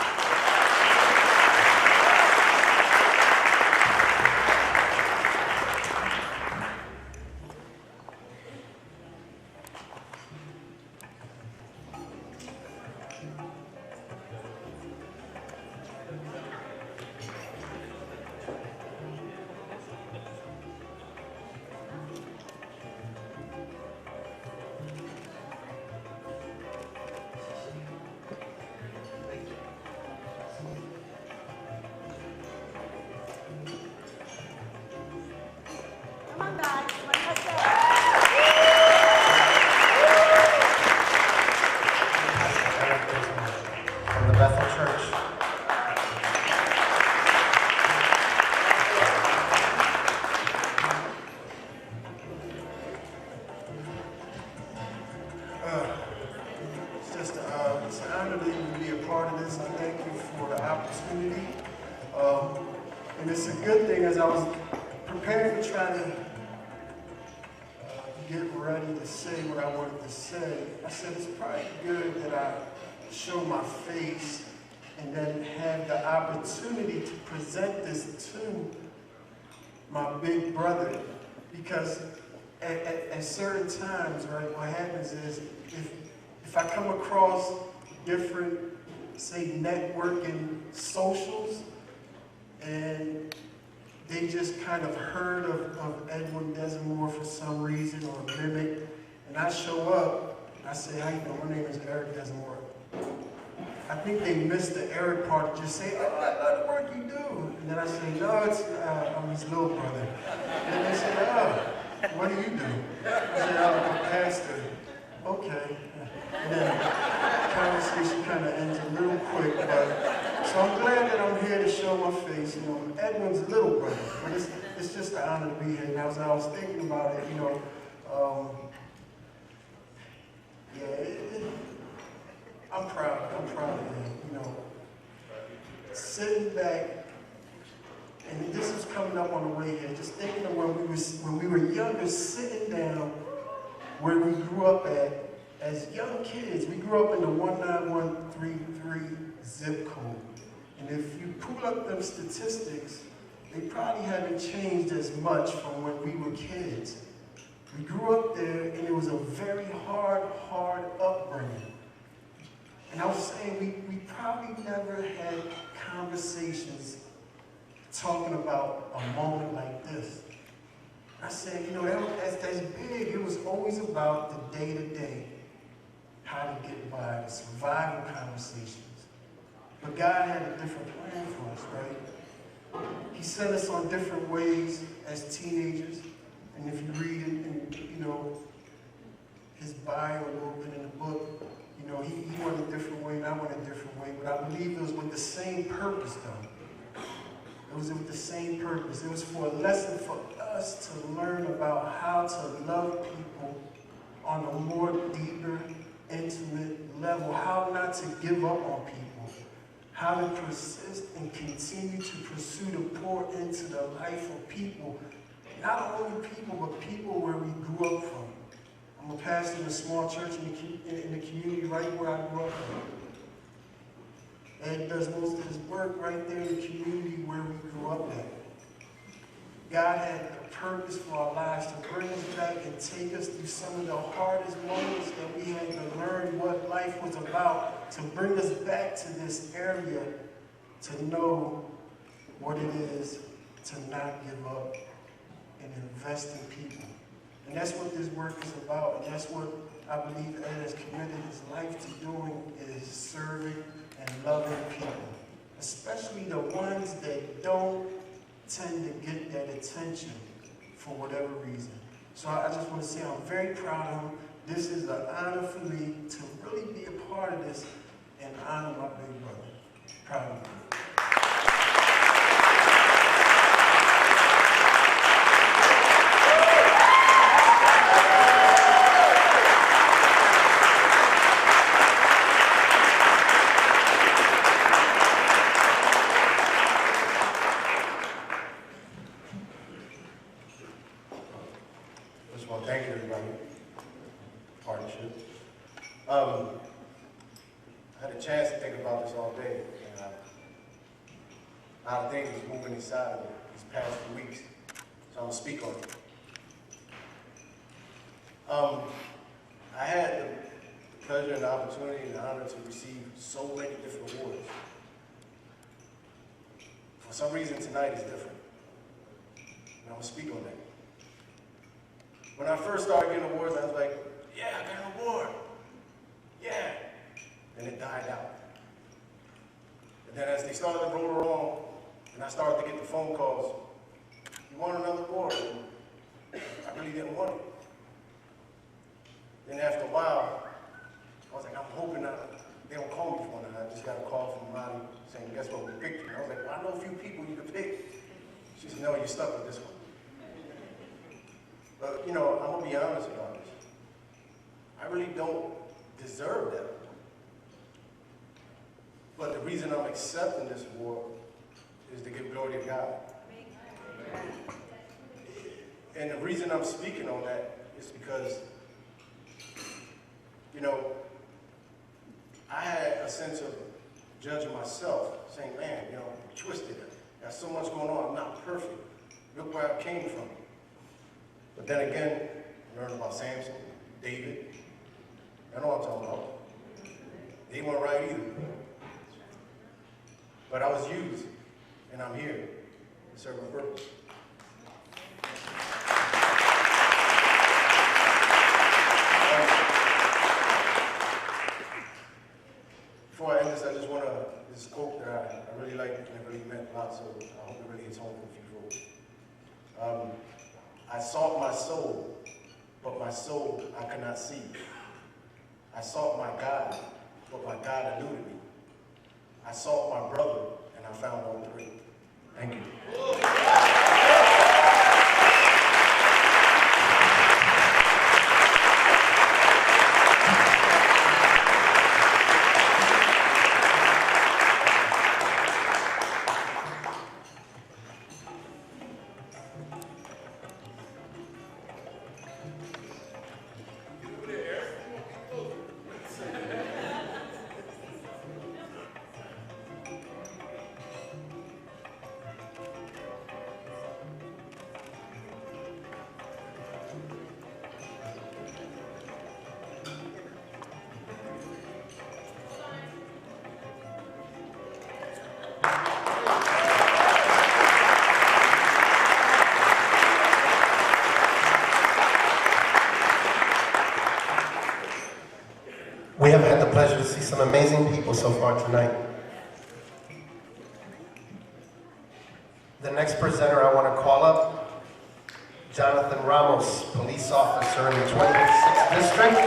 And it's a good thing, as I was preparing to try to get ready to say what I wanted to say, I said it's probably good that I show my face and then have the opportunity to present this to my big brother, because at certain times, right, what happens is if I come across different, say, networking socials, and they just kind of heard of Edwin Desamore for some reason, or mimic, and I show up, and I say, how you doing? My name is Eric Desamore. I think they missed the Eric part, just say, oh, I love the work you do. And then I say, no, it's, I'm his little brother. And then they say, oh, what do you do? I say, I'm a pastor. Okay. And then the conversation kind of ends a little quick, but so I'm glad that I'm here to show my face. You know, Edwin's little brother, but it's just an honor to be here. And as I was thinking about it, you know, I'm proud of him, you know. Sitting back, and this is coming up on the way here, just thinking of when we were younger, sitting down where we grew up at as young kids. We grew up in the 19133 zip code. And if you pull up them statistics, they probably haven't changed as much from when we were kids. We grew up there, and it was a very hard upbringing. And I was saying, we probably never had conversations talking about a moment like this. I said, you know, that's big. It was always about the day-to-day, how to get by, the survival conversations. But God had a different plan for us, right? He sent us on different ways as teenagers. And if you read it in, you know, his bio a little bit in the book, you know, he went a different way and I went a different way, but I believe it was with the same purpose, though. It was with the same purpose. It was for a lesson for us to learn about how to love people on a more deeper, intimate level, how not to give up on people, how to persist and continue to pursue to pour into the life of people, not only people, but people where we grew up from. I'm a pastor in a small church in the community right where I grew up in. And does most of his work right there in the community where we grew up at. God had a purpose for our lives to bring us back and take us through some of the hardest moments that we had to learn what life was about, to bring us back to this area, to know what it is to not give up and invest in people. And that's what this work is about, and that's what I believe Ed has committed his life to doing, is serving and loving people, especially the ones that don't tend to get that attention for whatever reason. So I just want to say I'm very proud of him. This is an honor for me to really be a part of this and honor my big brother. Proud of him. Thank you, everybody. Partnership. I had a chance to think about this all day, and a lot of things was moving inside of me these past few weeks, so I'm gonna speak on it. I had the pleasure and the opportunity and the honor to receive so many different awards. For some reason, tonight is different, and I'm gonna speak on that. When I first started getting awards, I was like, yeah, I got an award. Yeah. And it died out. And then as they started to roll along, and I started to get the phone calls, you want another award? And I really didn't want it. Then after a while, I was like, I'm hoping they don't call me for one. And I just got a call from Ronnie saying, guess what, we picked you. I was like, well, I know a few people you could pick. She said, no, you're stuck with this one. But, you know, I'm going to be honest about this. I really don't deserve that. But the reason I'm accepting this award is to give glory to God. And the reason I'm speaking on that is because, you know, I had a sense of judging myself, saying, man, you know, I'm twisted. There's so much going on. I'm not perfect. Look where I came from. But then again, I learned about Samson, David. I know what I'm talking about. They weren't right either. But I was used, and I'm here to serve a purpose. I sought my soul, but my soul I could not see. I sought my God, but my God eluded me. I sought my brother, and I found all three. Thank you. We have had the pleasure to see some amazing people so far tonight. The next presenter I want to call up, Jonathan Ramos, police officer in the 26th District,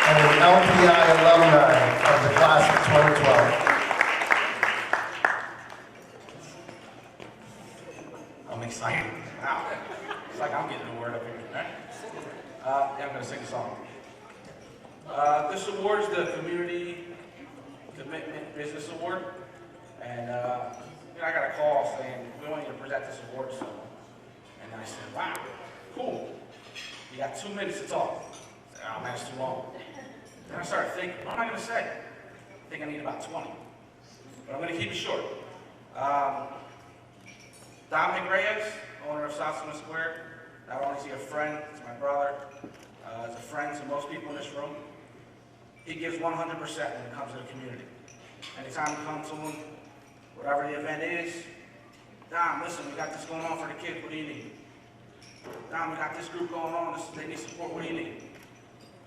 and an LPI alumni of the class of 2012. I'm excited. Wow. It's like I'm getting the word up here, right? Yeah, I'm going to sing a song. This award is the Community Commitment Business Award. And I got a call saying, we want you to present this award to someone. And I said, wow, cool. You got 2 minutes to talk. I said, oh man, it's too long. Then I started thinking, what am I going to say? I think I need about 20. But I'm going to keep it short. Dominic Reyes, owner of South Summit Square. Not only is he a friend, he's my brother. He's a friend to most people in this room. He gives 100% when it comes to the community. Anytime you come to him, whatever the event is, Dom, listen, we got this going on for the kids, what do you need? Dom, we got this group going on, they need support, what do you need?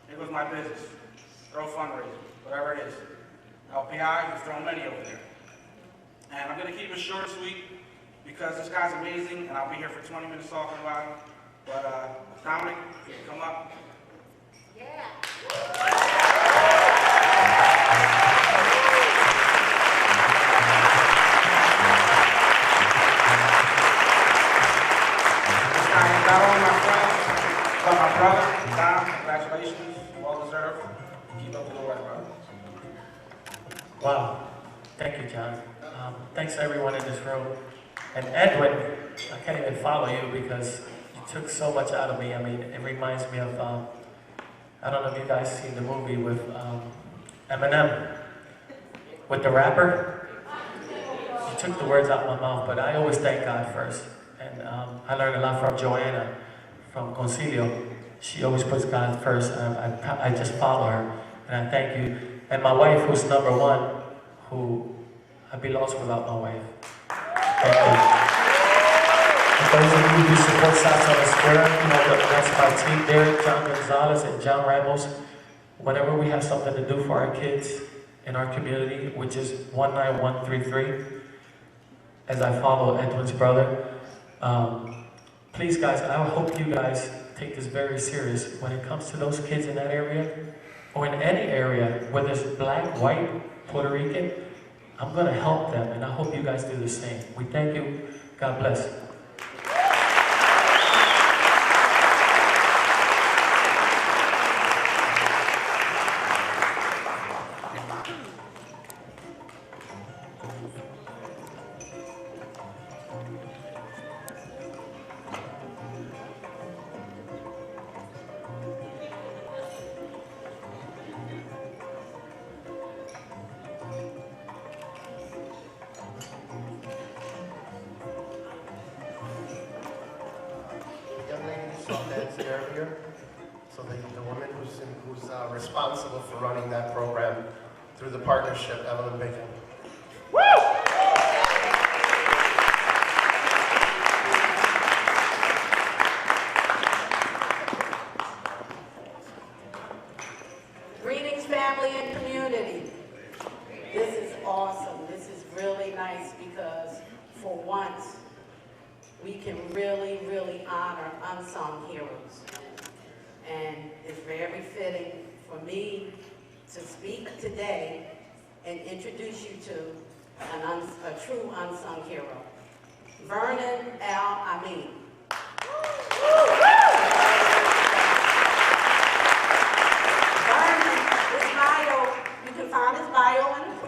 Here goes my business. Throw fundraising, whatever it is. LPI, we've thrown many over there. And I'm gonna keep it short and sweet because this guy's amazing and I'll be here for 20 minutes talking about him. But Dominic, you can come up. Yeah. Not only my friends, but my brother, Dom, congratulations, well deserved. Keep up the good work, brother. Wow, thank you, John. Thanks to everyone in this room. And Edwin, I can't even follow you because you took so much out of me. I mean, it reminds me of, I don't know if you guys seen the movie with Eminem, with the rapper. You took the words out of my mouth, but I always thank God first. And I learned a lot from Joanna, from Concilio. She always puts God first. I just follow her, and I thank you. And my wife, who's number one, who I'd be lost without my wife. Thank you. And those of you who support South Summit Square, you know, that's my team there, John Gonzalez and John Ramos. Whenever we have something to do for our kids in our community, which is 19133, as I follow Edwin's brother, please guys, I hope you guys take this very serious when it comes to those kids in that area or in any area, whether it's black, white, Puerto Rican. I'm going to help them and I hope you guys do the same. We thank you. God bless. Earlier, so the woman who's responsible for running that program through the partnership, Evelyn Bacon. Woo! Greetings, family and community. This is awesome. This is really nice because for once we can really, really honor unsung heroes. And it's very fitting for me to speak today and introduce you to a true unsung hero, Vernon Al Amin. Vernon, his bio, you can find his bio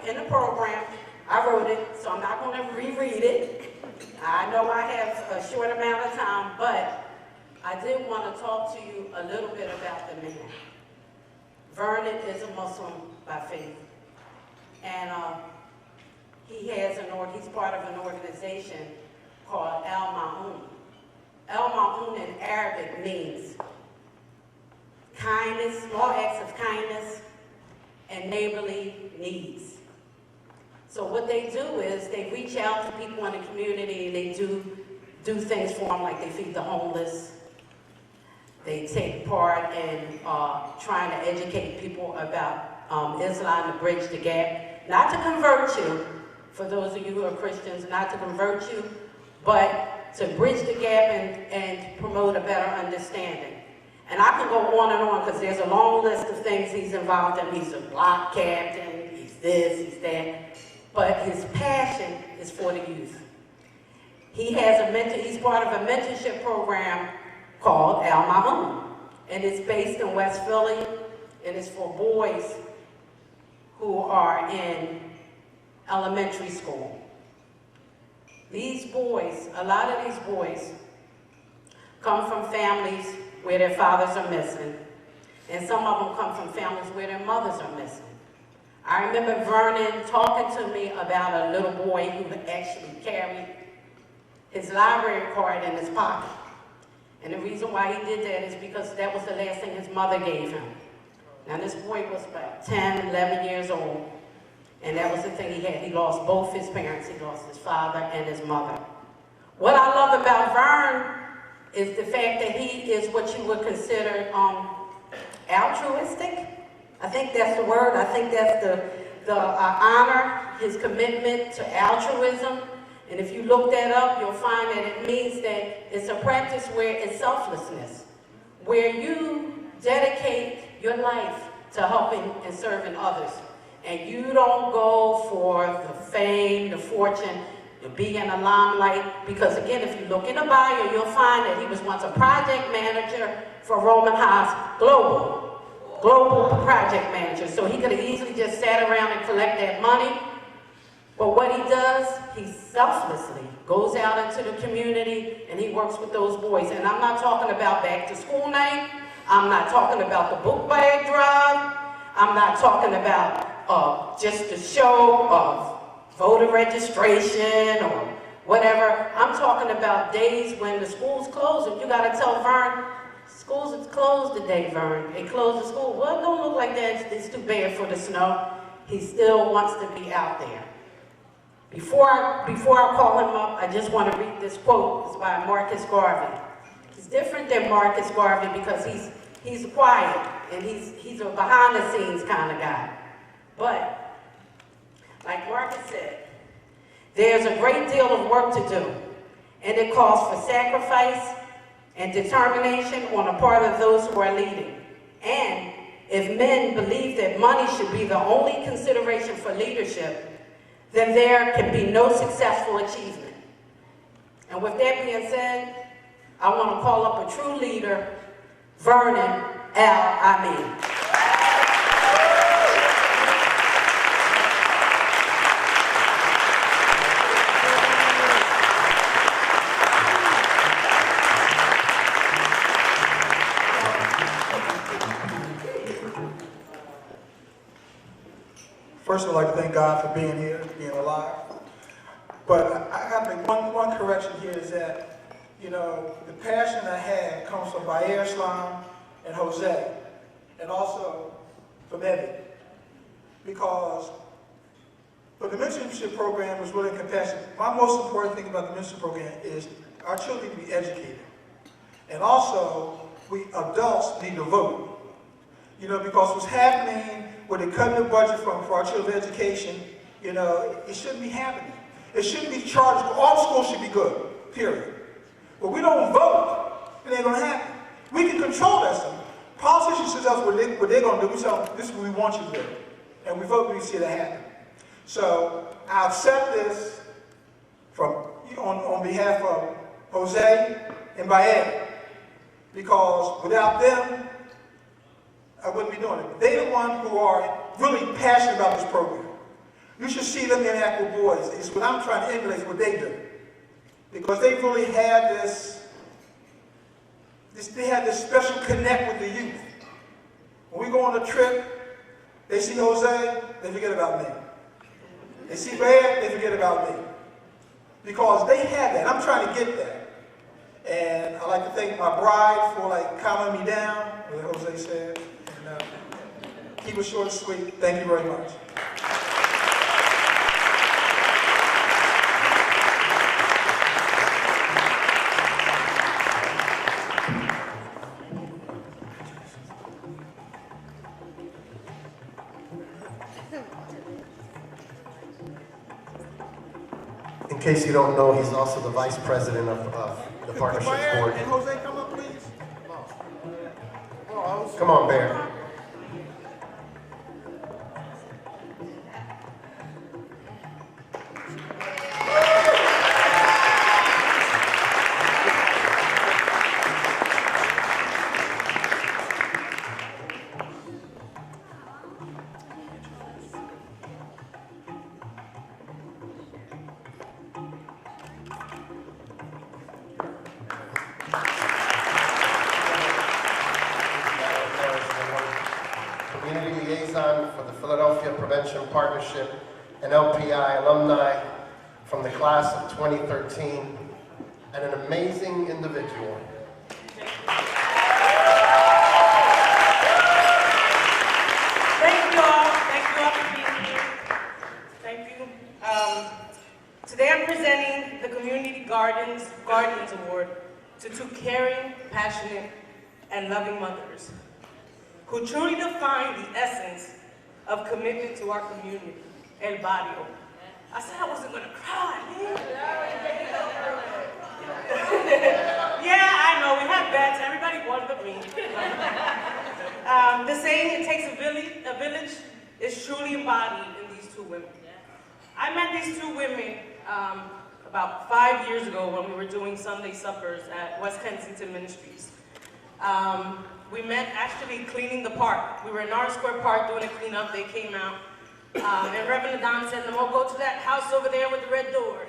in the program. I wrote it, so I'm not going to reread it. I know I have a short amount of time, but I did want to talk to you a little bit about the man. Vernon is a Muslim by faith, and he's part of an organization called Al Ma'un. Al Ma'un in Arabic means kindness, small acts of kindness, and neighborly needs. So what they do is they reach out to people in the community and they do things for them, like they feed the homeless. They take part in trying to educate people about Islam to bridge the gap. Not to convert you, for those of you who are Christians, not to convert you, but to bridge the gap and promote a better understanding. And I can go on because there's a long list of things he's involved in. He's a block captain, he's this, he's that. But his passion is for the youth. He's part of a mentorship program called Al Ma'un, and it's based in West Philly, and it's for boys who are in elementary school. These boys, a lot of these boys, come from families where their fathers are missing, and some of them come from families where their mothers are missing. I remember Vernon talking to me about a little boy who actually carried his library card in his pocket. And the reason why he did that is because that was the last thing his mother gave him. Now this boy was about 10, 11 years old, and that was the thing he had. He lost both his parents. He lost his father and his mother. What I love about Vern is the fact that he is what you would consider altruistic. I think that's the word. I think that's the honor, his commitment to altruism. And if you look that up, you'll find that it means that it's a practice where it's selflessness, where you dedicate your life to helping and serving others. And you don't go for the fame, the fortune, to be in the limelight. Because again, if you look in the bio, you'll find that he was once a project manager for Roman Haas Global project manager. So he could have easily just sat around and collect that money. But what he does, he selflessly goes out into the community and he works with those boys. And I'm not talking about back to school night. I'm not talking about the book bag drive. I'm not talking about just the show of voter registration or whatever. I'm talking about days when the school's closed and you gotta tell Vern, schools is closed today, Vern. They closed the school. Well, it don't look like that. It's too bad for the snow. He still wants to be out there. Before I call him up, I just want to read this quote. It's by Marcus Garvey. He's different than Marcus Garvey because he's quiet and he's a behind-the-scenes kind of guy. But, like Marcus said, there's a great deal of work to do, and it calls for sacrifice and determination on the part of those who are leading. And if men believe that money should be the only consideration for leadership, then there can be no successful achievement. And with that being said, I want to call up a true leader, Vernon Al Amin. First, I'd like to thank God for being here, being alive. But I have to make one correction here is that, you know, the passion I have comes from Bayer Islam and Jose, and also from Evan. Because the mentorship program is really compassionate. My most important thing about the mentorship program is our children need to be educated. And also, we adults need to vote. You know, because what's happening with the cutting the budget for our children's education, you know, it shouldn't be happening. It shouldn't be charged. All schools should be good, period. But we don't vote, it ain't gonna happen. We can control that stuff. Politicians tell us what they're gonna do. We tell them, this is what we want you to do. And we vote, we see that happen. So I accept this on behalf of Jose and Bayer, because without them, I wouldn't be doing it. They're the ones who are really passionate about this program. You should see them interact with boys. It's what I'm trying to emulate, what they do. Because they really have they have this special connect with the youth. When we go on a trip, they see Jose, they forget about me. They see Bayer, they forget about me. Because they have that. I'm trying to get that. And I'd like to thank my bride for calming me down, what Jose said. And keep it short and sweet. Thank you very much. In case you don't know, he's also the vice president of the partnership board. And Jose, come up, please. Come on, Bear. Community liaison for the Philadelphia Prevention Partnership and LPI alumni from the class of 2013, and an amazing individual. Thank you all for being here. Thank you. Today I'm presenting the Community Guardians Award to two caring, passionate, and loving mothers who truly define the essence of commitment to our community, El Barrio. I said I wasn't gonna cry, man. Yeah, I know, we have bets, everybody won but me. The saying, it takes a village, is truly embodied in these two women. I met these two women about 5 years ago when we were doing Sunday suppers at West Kensington Ministries. We met actually cleaning the park. We were in Orange Square Park doing a cleanup. They came out, and Reverend Don said, "Namo, go to that house over there with the red door,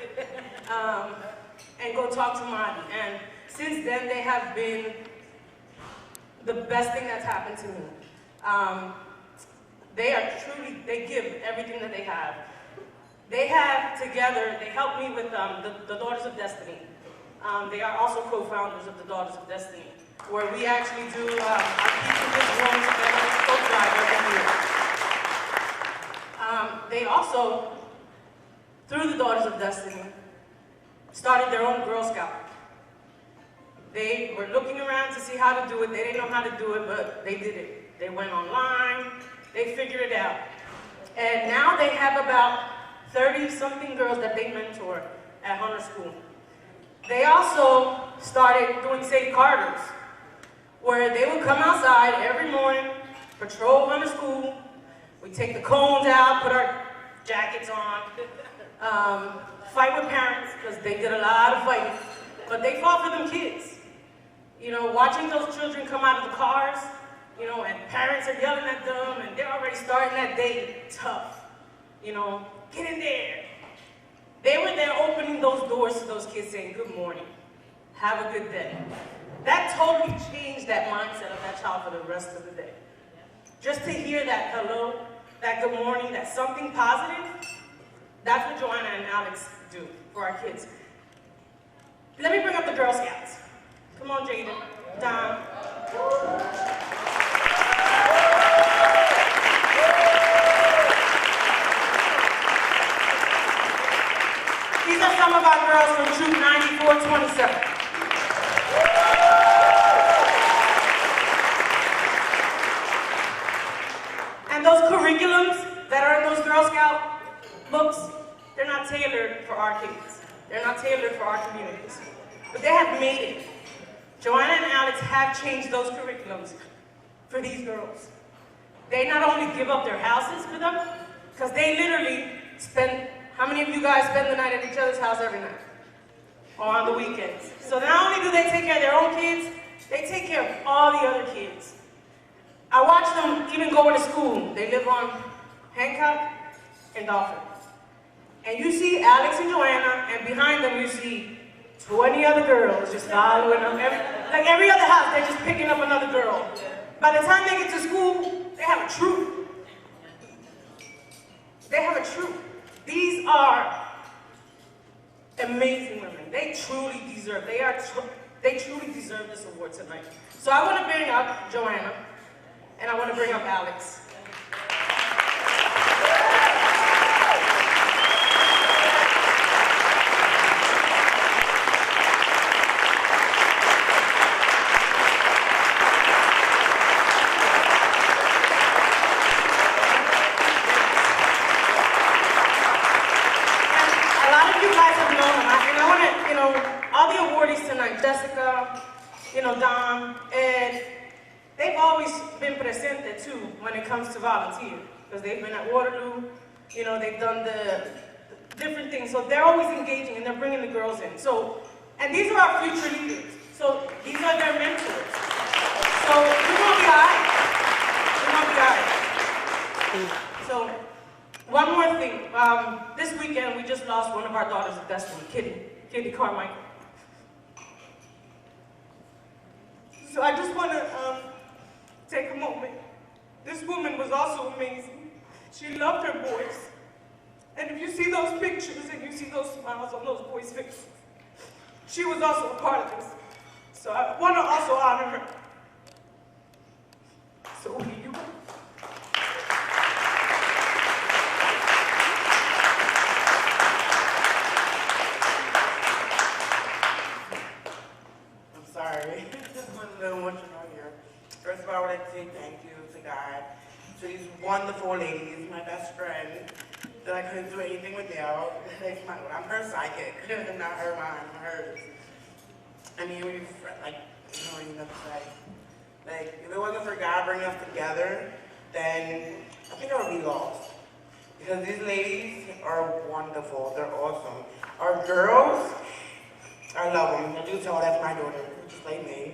and go talk to Marty." And since then, they have been the best thing that's happened to me. They give everything that they have. They have together, they helped me with the Daughters of Destiny. They are also co-founders of the Daughters of Destiny, where we actually do our Keep in This Room together co-drive every year. They also, through the Daughters of Destiny, started their own Girl Scout. They were looking around to see how to do it. They didn't know how to do it, but they did it. They went online, they figured it out. And now they have about 30-something girls that they mentor at Hunter School. They also started doing Safe Carters, where they would come outside every morning, patrol Hunter School. We take the cones out, put our jackets on, fight with parents, because they did a lot of fighting. But they fought for them kids. You know, watching those children come out of the cars, you know, and parents are yelling at them, and they're already starting that day tough. You know, get in there. They were there opening those doors to those kids saying, "Good morning, have a good day." That totally changed that mindset of that child for the rest of the day. Just to hear that hello, that good morning, that something positive, that's what Joanna and Alex do for our kids. Let me bring up the Girl Scouts. Come on, Jaden, Don. These are some of our girls from Troop 9427. And those curriculums that are in those Girl Scout books, they're not tailored for our kids. They're not tailored for our communities. but they have made it. Joanna and Alex have changed those curriculums for these girls. They not only give up their houses for them, because they literally spend, how many of you guys spend the night at each other's house every night? Or on the weekends? So not only do they take care of their own kids, they take care of all the other kids. I watch them even going to school. They live on Hancock and Dauphin. And you see Alex and Joanna, and behind them you see 20 other girls just following them. Like every other house, they're just picking up another girl. By the time they get to school, they have a troop. They have a troop. These are amazing women. They truly deserve, they truly deserve this award tonight. So I want to bring up Joanna, and I want to bring up Alex. Jessica, Dom, and they've always been presente too when it comes to volunteer, because they've been at Waterloo, they've done the different things, so they're always engaging and they're bringing the girls in. So, and these are our future leaders, so these are their mentors. So we're gonna be all right. We're gonna be all right. So, one more thing. This weekend we just lost one of our daughters of destiny, Kitty Carmichael. So I just want to take a moment. This woman was also amazing. She loved her boys. And if you see those pictures and you see those smiles on those boys' faces, she was also a part of this. So I want to also honor her. So here you go. I'm sorry. I'm a little emotional here. First of all, I would like to say thank you to God, to these wonderful ladies, my best friend, that I couldn't do anything without. I'm her psychic, not her mine, hers. I mean, you know to say. Like, if it wasn't for God bringing us together, then I think I would be lost. Because these ladies are wonderful, they're awesome. Our girls, I love them. I do tell that's my daughter, just like me.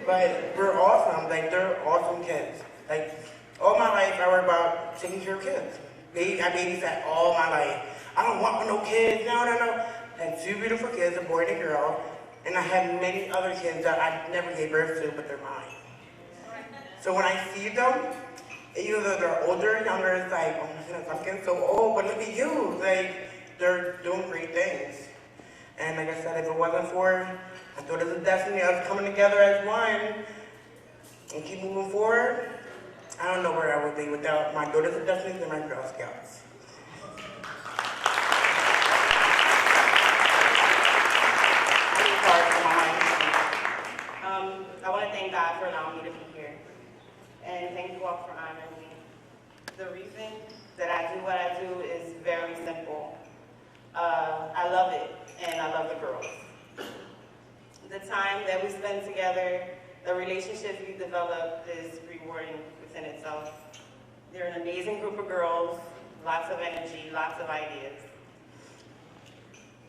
But we're awesome, like they're awesome kids. Like, all my life I worry about taking care of kids. I babysat all my life. I don't want no kids, no. I had two beautiful kids, a boy and a girl, and I had many other kids that I never gave birth to, but they're mine. So when I see them, either they're older or younger, it's like, oh my goodness, I'm getting so old, but look at you. Like, they're doing great things. And like I said, if it wasn't for my daughters of destiny, us coming together as one and keep moving forward, I don't know where I would be without my daughters of destiny and my Girl Scouts. I want to thank God for allowing me to be here. And thank you all for honoring me. The reason that I do what I do is very simple. I love it, and I love the girls. The time that we spend together, the relationships we develop is rewarding within itself. They're an amazing group of girls, lots of energy, lots of ideas.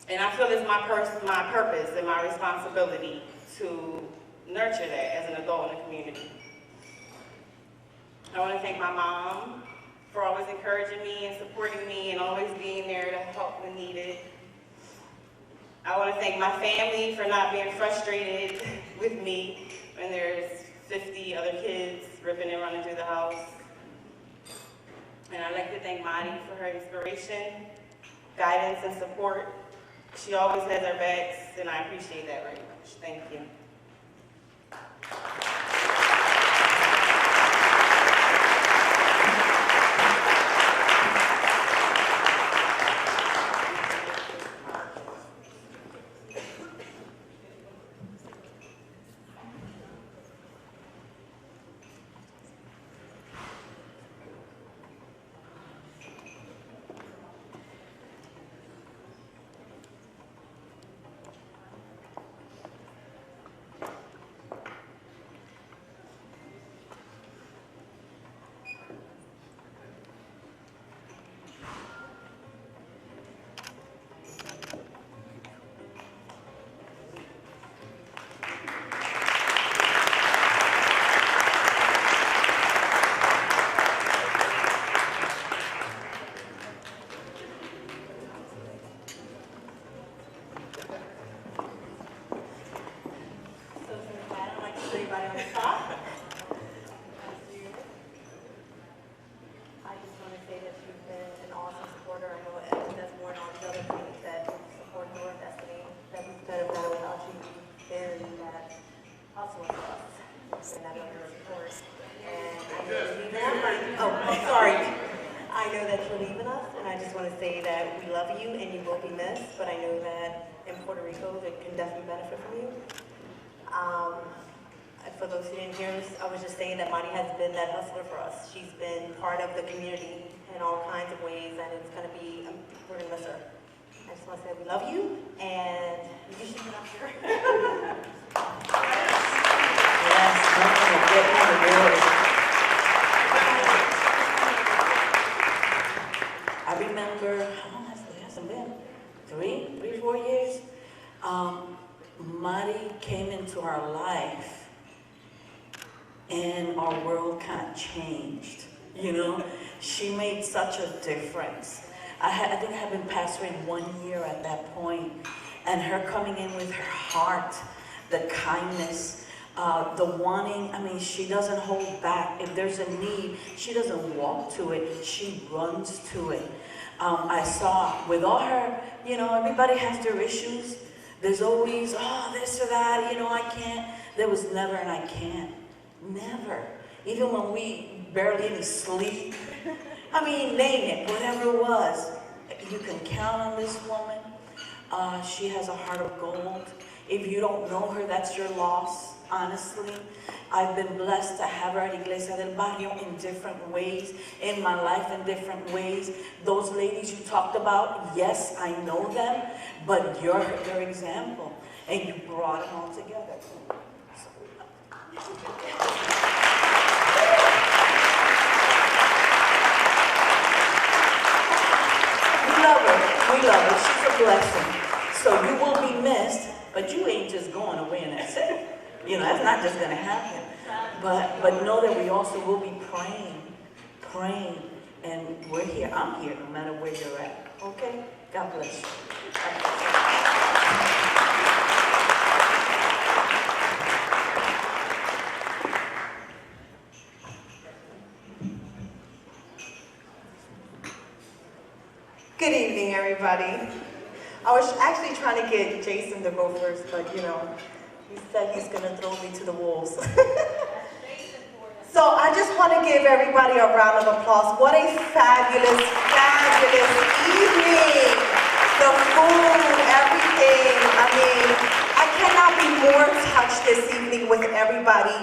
And I feel it's my purpose and my responsibility to nurture that as an adult in the community. I want to thank my mom for always encouraging me and supporting me and always being there to help when needed. I want to thank my family for not being frustrated with me when there's 50 other kids ripping and running through the house. And I'd like to thank Madi for her inspiration, guidance, and support. She always has our backs, and I appreciate that very much. Thank you. at the top. I just want to say that you've been an awesome supporter. I know that's more than all the other things that support your destiny. That we could have done without you. Been that hustle for us. And that other support. And I know you're leaving us. Oh, I'm sorry. I know that you're leaving us, and I just want to say that we love you and you will be missed. But I know that in Puerto Rico, it can definitely benefit from you. For those who didn't hear us, I was just saying that Mari has been that hustler for us. She's been part of the community in all kinds of ways, and it's going to be, we're going to miss her. I just want to say we love you, and you should be up here. I remember, how long has it been? 3, 4 years? Mari came into our life and our world kind of changed, you know? She made such a difference. I think I had been pastoring 1 year at that point, and her coming in with her heart, the kindness, the wanting, I mean, she doesn't hold back. If there's a need, she doesn't walk to it, she runs to it. I saw with all her, you know, everybody has their issues. There's always, oh, this or that, you know, I can't. There was never an I can't. Never. Even when we barely even sleep. I mean, name it, whatever it was. You can count on this woman. She has a heart of gold. If you don't know her, that's your loss, honestly. I've been blessed to have her at Iglesia del Barrio in different ways, in my life in different ways. Those ladies you talked about, yes, I know them, but you're their example, and you brought them all together. We love her. She's a blessing. So you will be missed, but you ain't just going away and that's it. You know, that's not just going to happen. But know that we also will be praying, and we're here. I'm here no matter where you're at. Okay? God bless you. Good evening, everybody. I was actually trying to get Jason to go first, but you know, he said he's gonna throw me to the wolves. So I just want to give everybody a round of applause. What a fabulous, fabulous evening. The food, everything. I mean, I cannot be more touched this evening with everybody.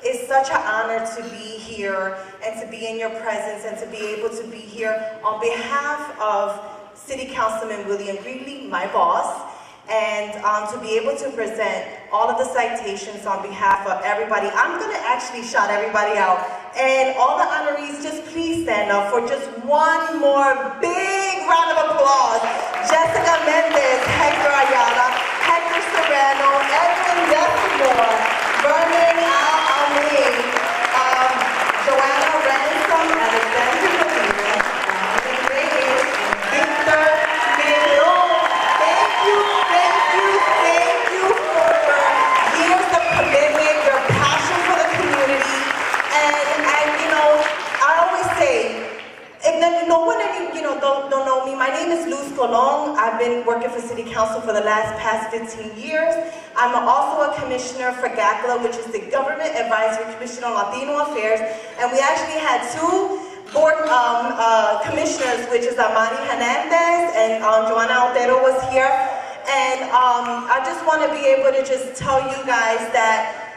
It's such an honor to be here and to be in your presence and to be able to be here on behalf of City Councilman William Greeley, my boss, and to be able to present all of the citations on behalf of everybody. I'm going to actually shout everybody out. And all the honorees, just please stand up for just one more big round of applause. Jessica Mendez, Hector Ayala, Hector Serrano, Edwin Desimore, Vernon Al-Amin, Joanna Ransom, Alexander Medina, Victor Melo. Thank you for your years of commitment, your passion for the community. And you know, I always say, if no one don't know me, my name is Luz Colon. I've been working for City Council for the past 15 years. I'm also a commissioner for GACLA, which is the Government Advisory Commission on Latino Affairs. And we actually had 2 board commissioners, which is Amani Hernandez and Joanna Otero was here. And I just want to be able to just tell you guys that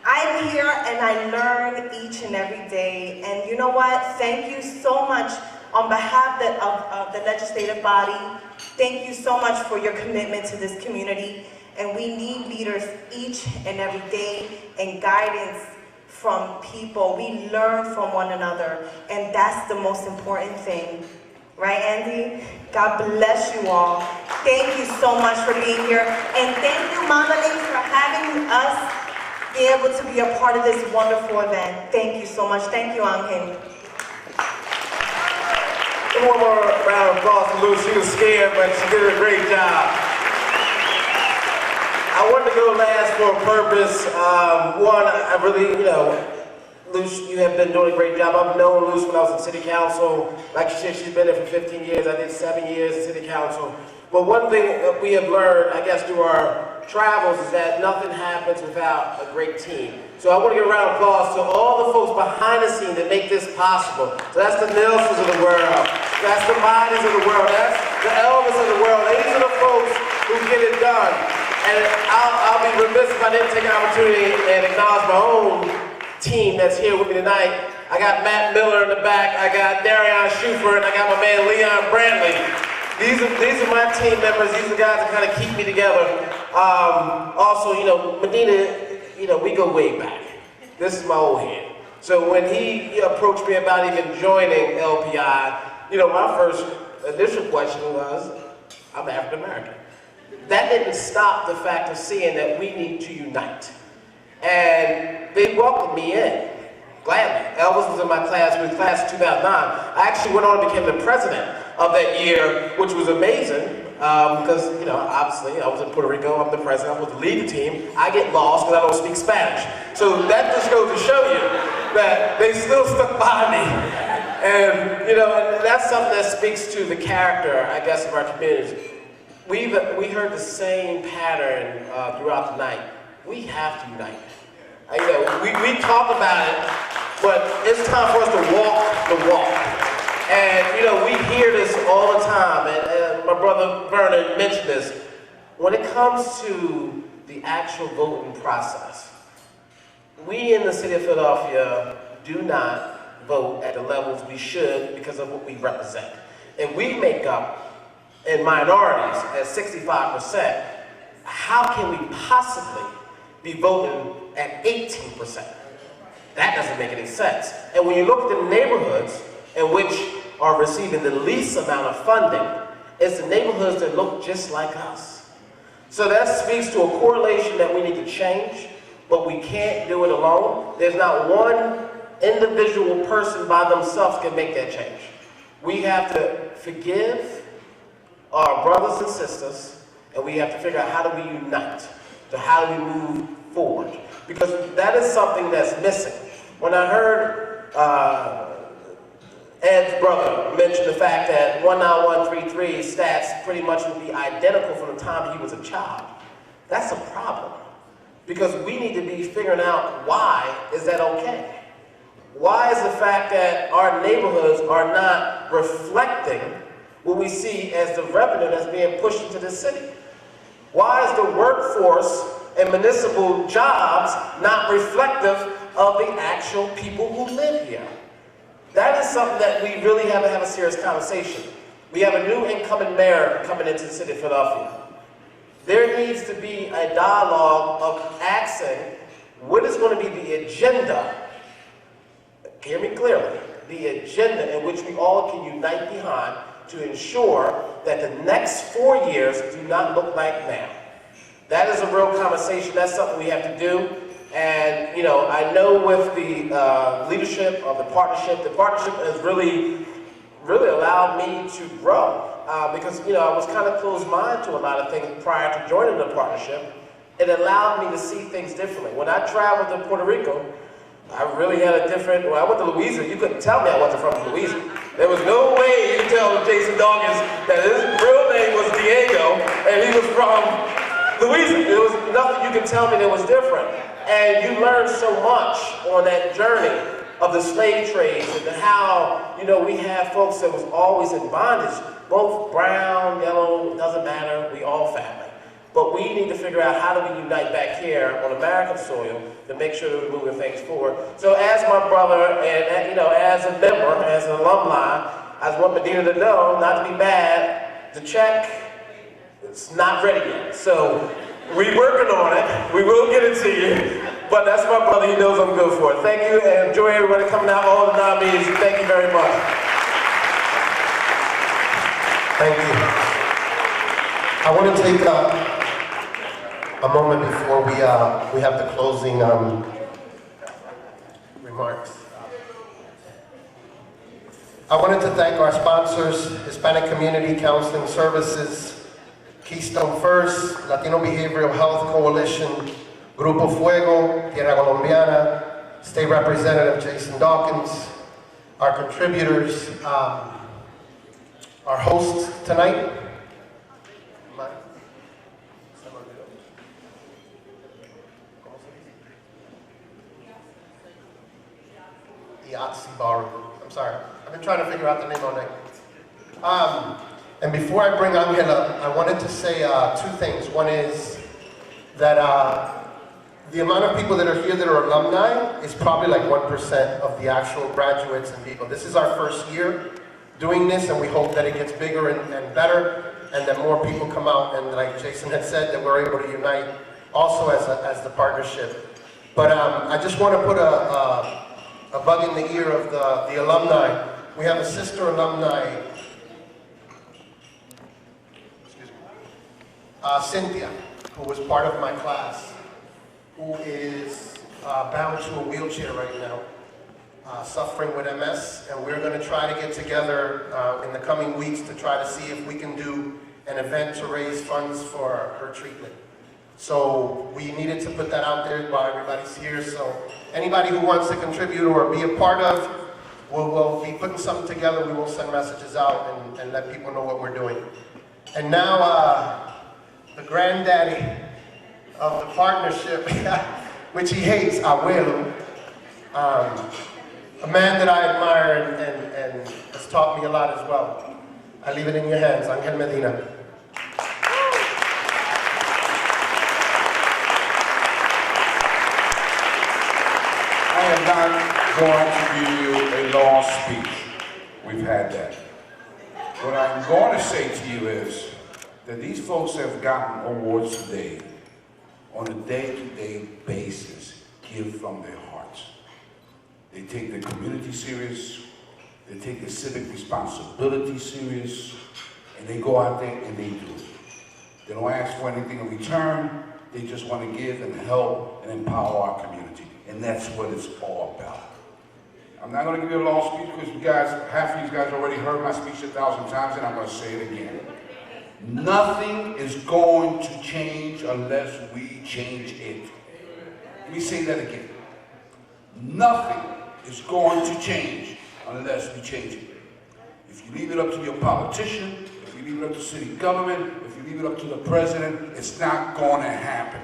I'm here and I learn each and every day. And you know what? Thank you so much on behalf of the legislative body. Thank you so much for your commitment to this community. And we need leaders each and every day and guidance from people. We learn from one another. And that's the most important thing. Right, Andy? God bless you all. Thank you so much for being here. And thank you, Mama Lee, for having us be able to be a part of this wonderful event. Thank you so much. Thank you, Angel. One more round of applause for Lou. She was scared, but she did a great job. I want wanted to go last for a purpose. One, I really, Luce, you have been doing a great job. I've known Luce when I was in city council. Like she said, she's been there for 15 years. I did 7 years in city council. But one thing that we have learned, I guess, through our travels is that nothing happens without a great team. So I want to give a round of applause to all the folks behind the scene that make this possible. So that's the Nelsons of the world. That's the Mighties of the world. That's the Elvis of the world. These are the folks who get it done. And I'll be remiss if I didn't take an opportunity and acknowledge my own team that's here with me tonight. I got Matt Miller in the back, I got Darion Schufer, and I got my man Leon Brantley. These are my team members. These are the guys that kind of keep me together. Also, Medina, we go way back. This is my old head. So when he approached me about even joining LPI, my first initial question was, I'm African American. That didn't stop the fact of seeing that we need to unite. And they welcomed me in, gladly. Elvis was in my class, we were class of 2009. I actually went on and became the president of that year, which was amazing, because, obviously I was in Puerto Rico, I'm the president, I'm supposed to lead the team. I get lost because I don't speak Spanish. So that just goes to show you that they still stuck by me. And, and that's something that speaks to the character, I guess, of our communities. We heard the same pattern throughout the night. We have to unite. We talk about it, but it's time for us to walk the walk. And we hear this all the time, and my brother Vernon mentioned this. When it comes to the actual voting process, we in the city of Philadelphia do not vote at the levels we should because of what we represent. And we make up in minorities at 65%. How can we possibly be voting at 18%? That doesn't make any sense. And when you look at the neighborhoods in which are receiving the least amount of funding, it's the neighborhoods that look just like us. So that speaks to a correlation that we need to change, but we can't do it alone. There's not one individual person by themselves can make that change. We have to forgive our brothers and sisters, and we have to figure out how do we unite. So how do we move forward? Because that is something that's missing. When I heard Ed's brother mention the fact that 19133 stats pretty much would be identical from the time he was a child, that's a problem. Because we need to be figuring out why is that okay? Why is the fact that our neighborhoods are not reflecting what we see as the revenue that's being pushed into the city? Why is the workforce and municipal jobs not reflective of the actual people who live here? That is something that we really have to have a serious conversation. We have a new incumbent mayor coming into the city of Philadelphia. There needs to be a dialogue of asking what is going to be the agenda, hear me clearly, the agenda in which we all can unite behind to ensure that the next 4 years do not look like now. That is a real conversation. That's something we have to do. And, I know with the leadership of the partnership has really allowed me to grow. Because, I was kind of closed-minded to a lot of things prior to joining the partnership. It allowed me to see things differently. When I traveled to Puerto Rico, I really had a different, when I went to Louisiana, you couldn't tell me I wasn't from Louisiana. There was no way you could tell Jason Dawkins that his real name was Diego and he was from Louisiana. There was nothing you could tell me that was different. And you learn so much on that journey of the slave trades and how, we have folks that was always in bondage, both brown, yellow, doesn't matter, we all family. But we need to figure out how do we unite back here on American soil to make sure that we're moving things forward. So as my brother and, as a member, as an alumni, I just want Medina to know, not to be mad, the check, it's not ready yet. So we're working on it. We will get it to you. But that's my brother. He knows I'm good for it. Thank you, and enjoy everybody coming out, all the nominees. Thank you very much. Thank you. I want to take a moment before we have the closing remarks. I wanted to thank our sponsors, Hispanic Community Counseling Services, Keystone First, Latino Behavioral Health Coalition, Grupo Fuego, Tierra Colombiana, State Representative Jason Dawkins, our contributors, our hosts tonight. I'm sorry. I've been trying to figure out the name all night. And before I bring Angela, I wanted to say two things. One is that the amount of people that are here that are alumni is probably like 1% of the actual graduates and people. This is our first year doing this, and we hope that it gets bigger and better, and that more people come out, and like Jason had said, that we're able to unite also as the partnership. But I just want to put a bug in the ear of the alumni. We have a sister alumni, Cynthia, who was part of my class, who is bound to a wheelchair right now, suffering with MS, and we're going to try to get together in the coming weeks to try to see if we can do an event to raise funds for her treatment. So we needed to put that out there while everybody's here. So anybody who wants to contribute or be a part of, we'll be putting something together. We will send messages out and let people know what we're doing. And now, the granddaddy of the partnership, which he hates, Abuelo, a man that I admire and has taught me a lot as well. I leave it in your hands, Angel Medina. I am not going to give you a long speech. We've had that. What I'm going to say to you is that these folks have gotten awards today on a day-to-day basis, give from their hearts. They take their community serious, they take their civic responsibility serious, and they go out there and they do it. They don't ask for anything in return, they just want to give and help and empower our community. And that's what it's all about. I'm not going to give you a long speech because you guys, half of you guys already heard my speech 1,000 times, and I'm going to say it again. Nothing is going to change unless we change it. Let me say that again. Nothing is going to change unless we change it. If you leave it up to your politician, if you leave it up to city government, if you leave it up to the president, it's not going to happen.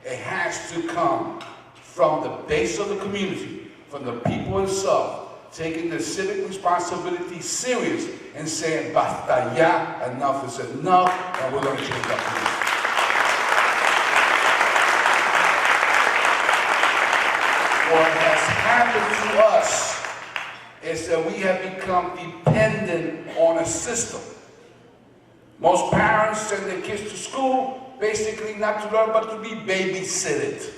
It has to come from the base of the community, from the people themselves, taking their civic responsibility serious and saying, basta ya, enough is enough, and we're going to change our community. What has happened to us is that we have become dependent on a system. Most parents send their kids to school basically not to learn but to be babysitted.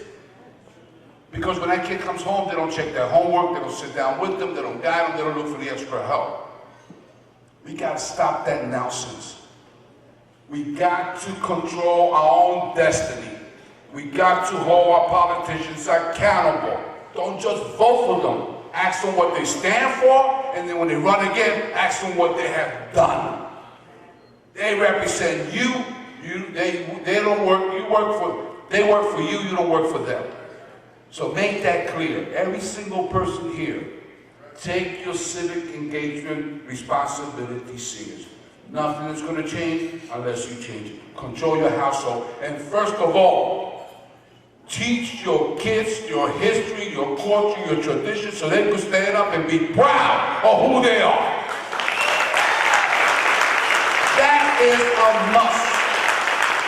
Because when that kid comes home, they don't check their homework, they don't sit down with them, they don't guide them, they don't look for the extra help. We got to stop that nonsense. We got to control our own destiny. We got to hold our politicians accountable. Don't just vote for them. Ask them what they stand for, and then when they run again, ask them what they have done. They represent you. They don't work. They work for you. You don't work for them. So make that clear. Every single person here, take your civic engagement responsibility seriously. Nothing is going to change unless you change it. Control your household. And first of all, teach your kids your history, your culture, your tradition, so they can stand up and be proud of who they are. That is a must.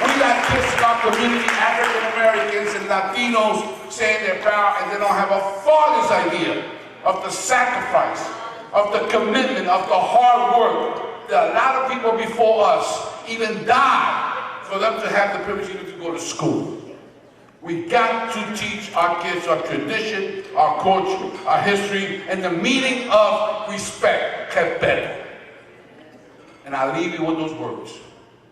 We got kids in our community, African Americans and Latinos, saying they're proud and they don't have a father's idea of the sacrifice, of the commitment, of the hard work that a lot of people before us even died for them to have the privilege to go to school. We got to teach our kids our tradition, our culture, our history, and the meaning of respect, respeto. And I leave you with those words.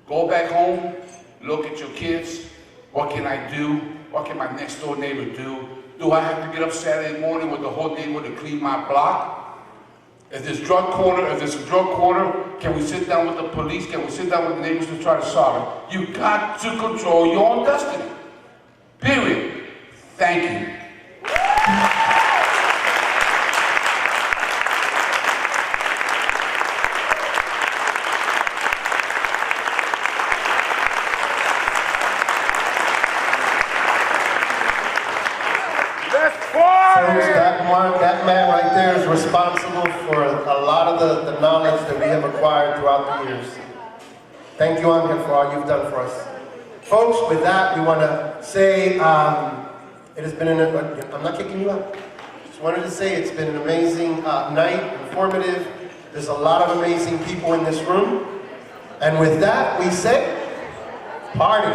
Go back home, look at your kids. What can I do? What can my next door neighbor do? Do I have to get up Saturday morning with the whole neighborhood to clean my block? If there's a drug corner, Can we sit down with the police? Can we sit down with the neighbors to try to solve it? You got to control your own destiny. Period. Thank you. That man right there is responsible for a lot of the knowledge that we have acquired throughout the years. Thank you, Angel, for all you've done for us. Folks, with that, we want to say, it has been I'm not kicking you out. Just wanted to say it's been an amazing night, informative. There's a lot of amazing people in this room. And with that, we say, party.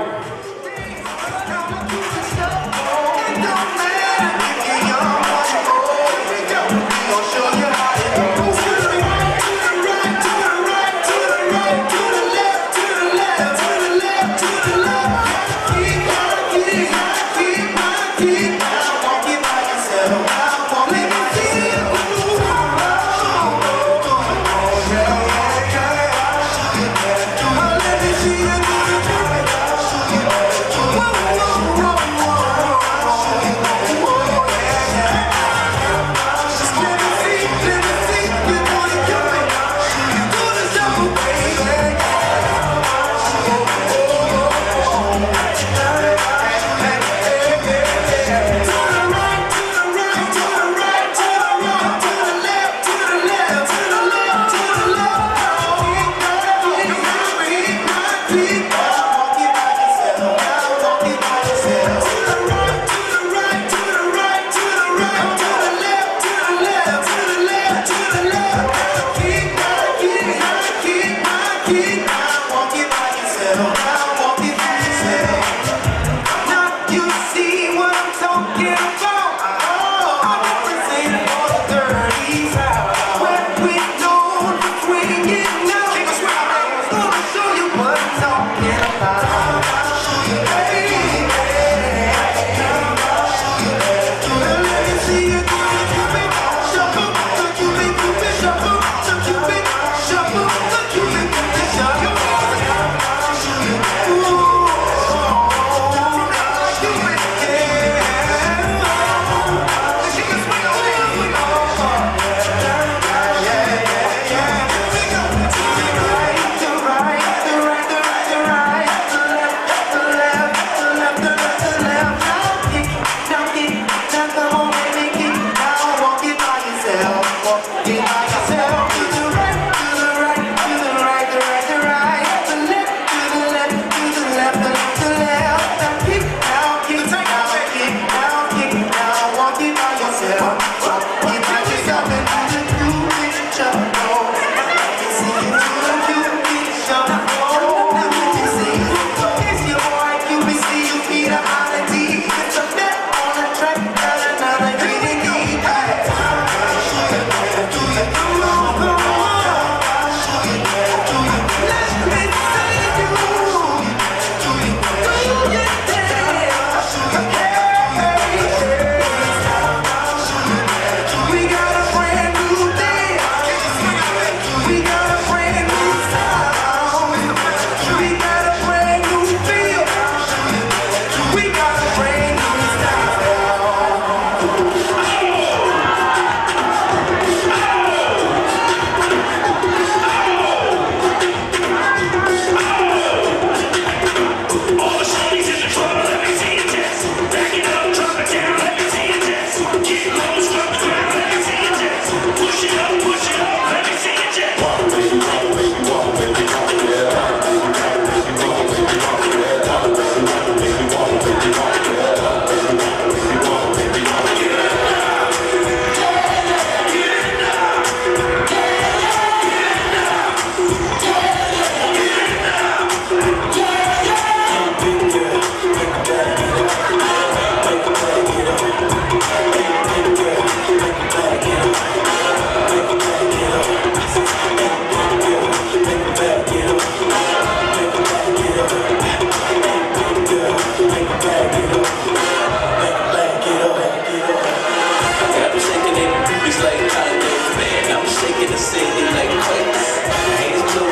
It's like holidays, man. I'm shaking the city like quakes. Hands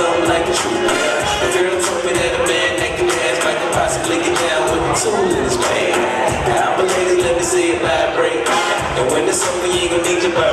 something like the truth. A girl told me that a man that can dance might could possibly get down with the tool in his bag. I'm a lady, let me see it vibrate. And when it's over, you ain't gonna need your bird.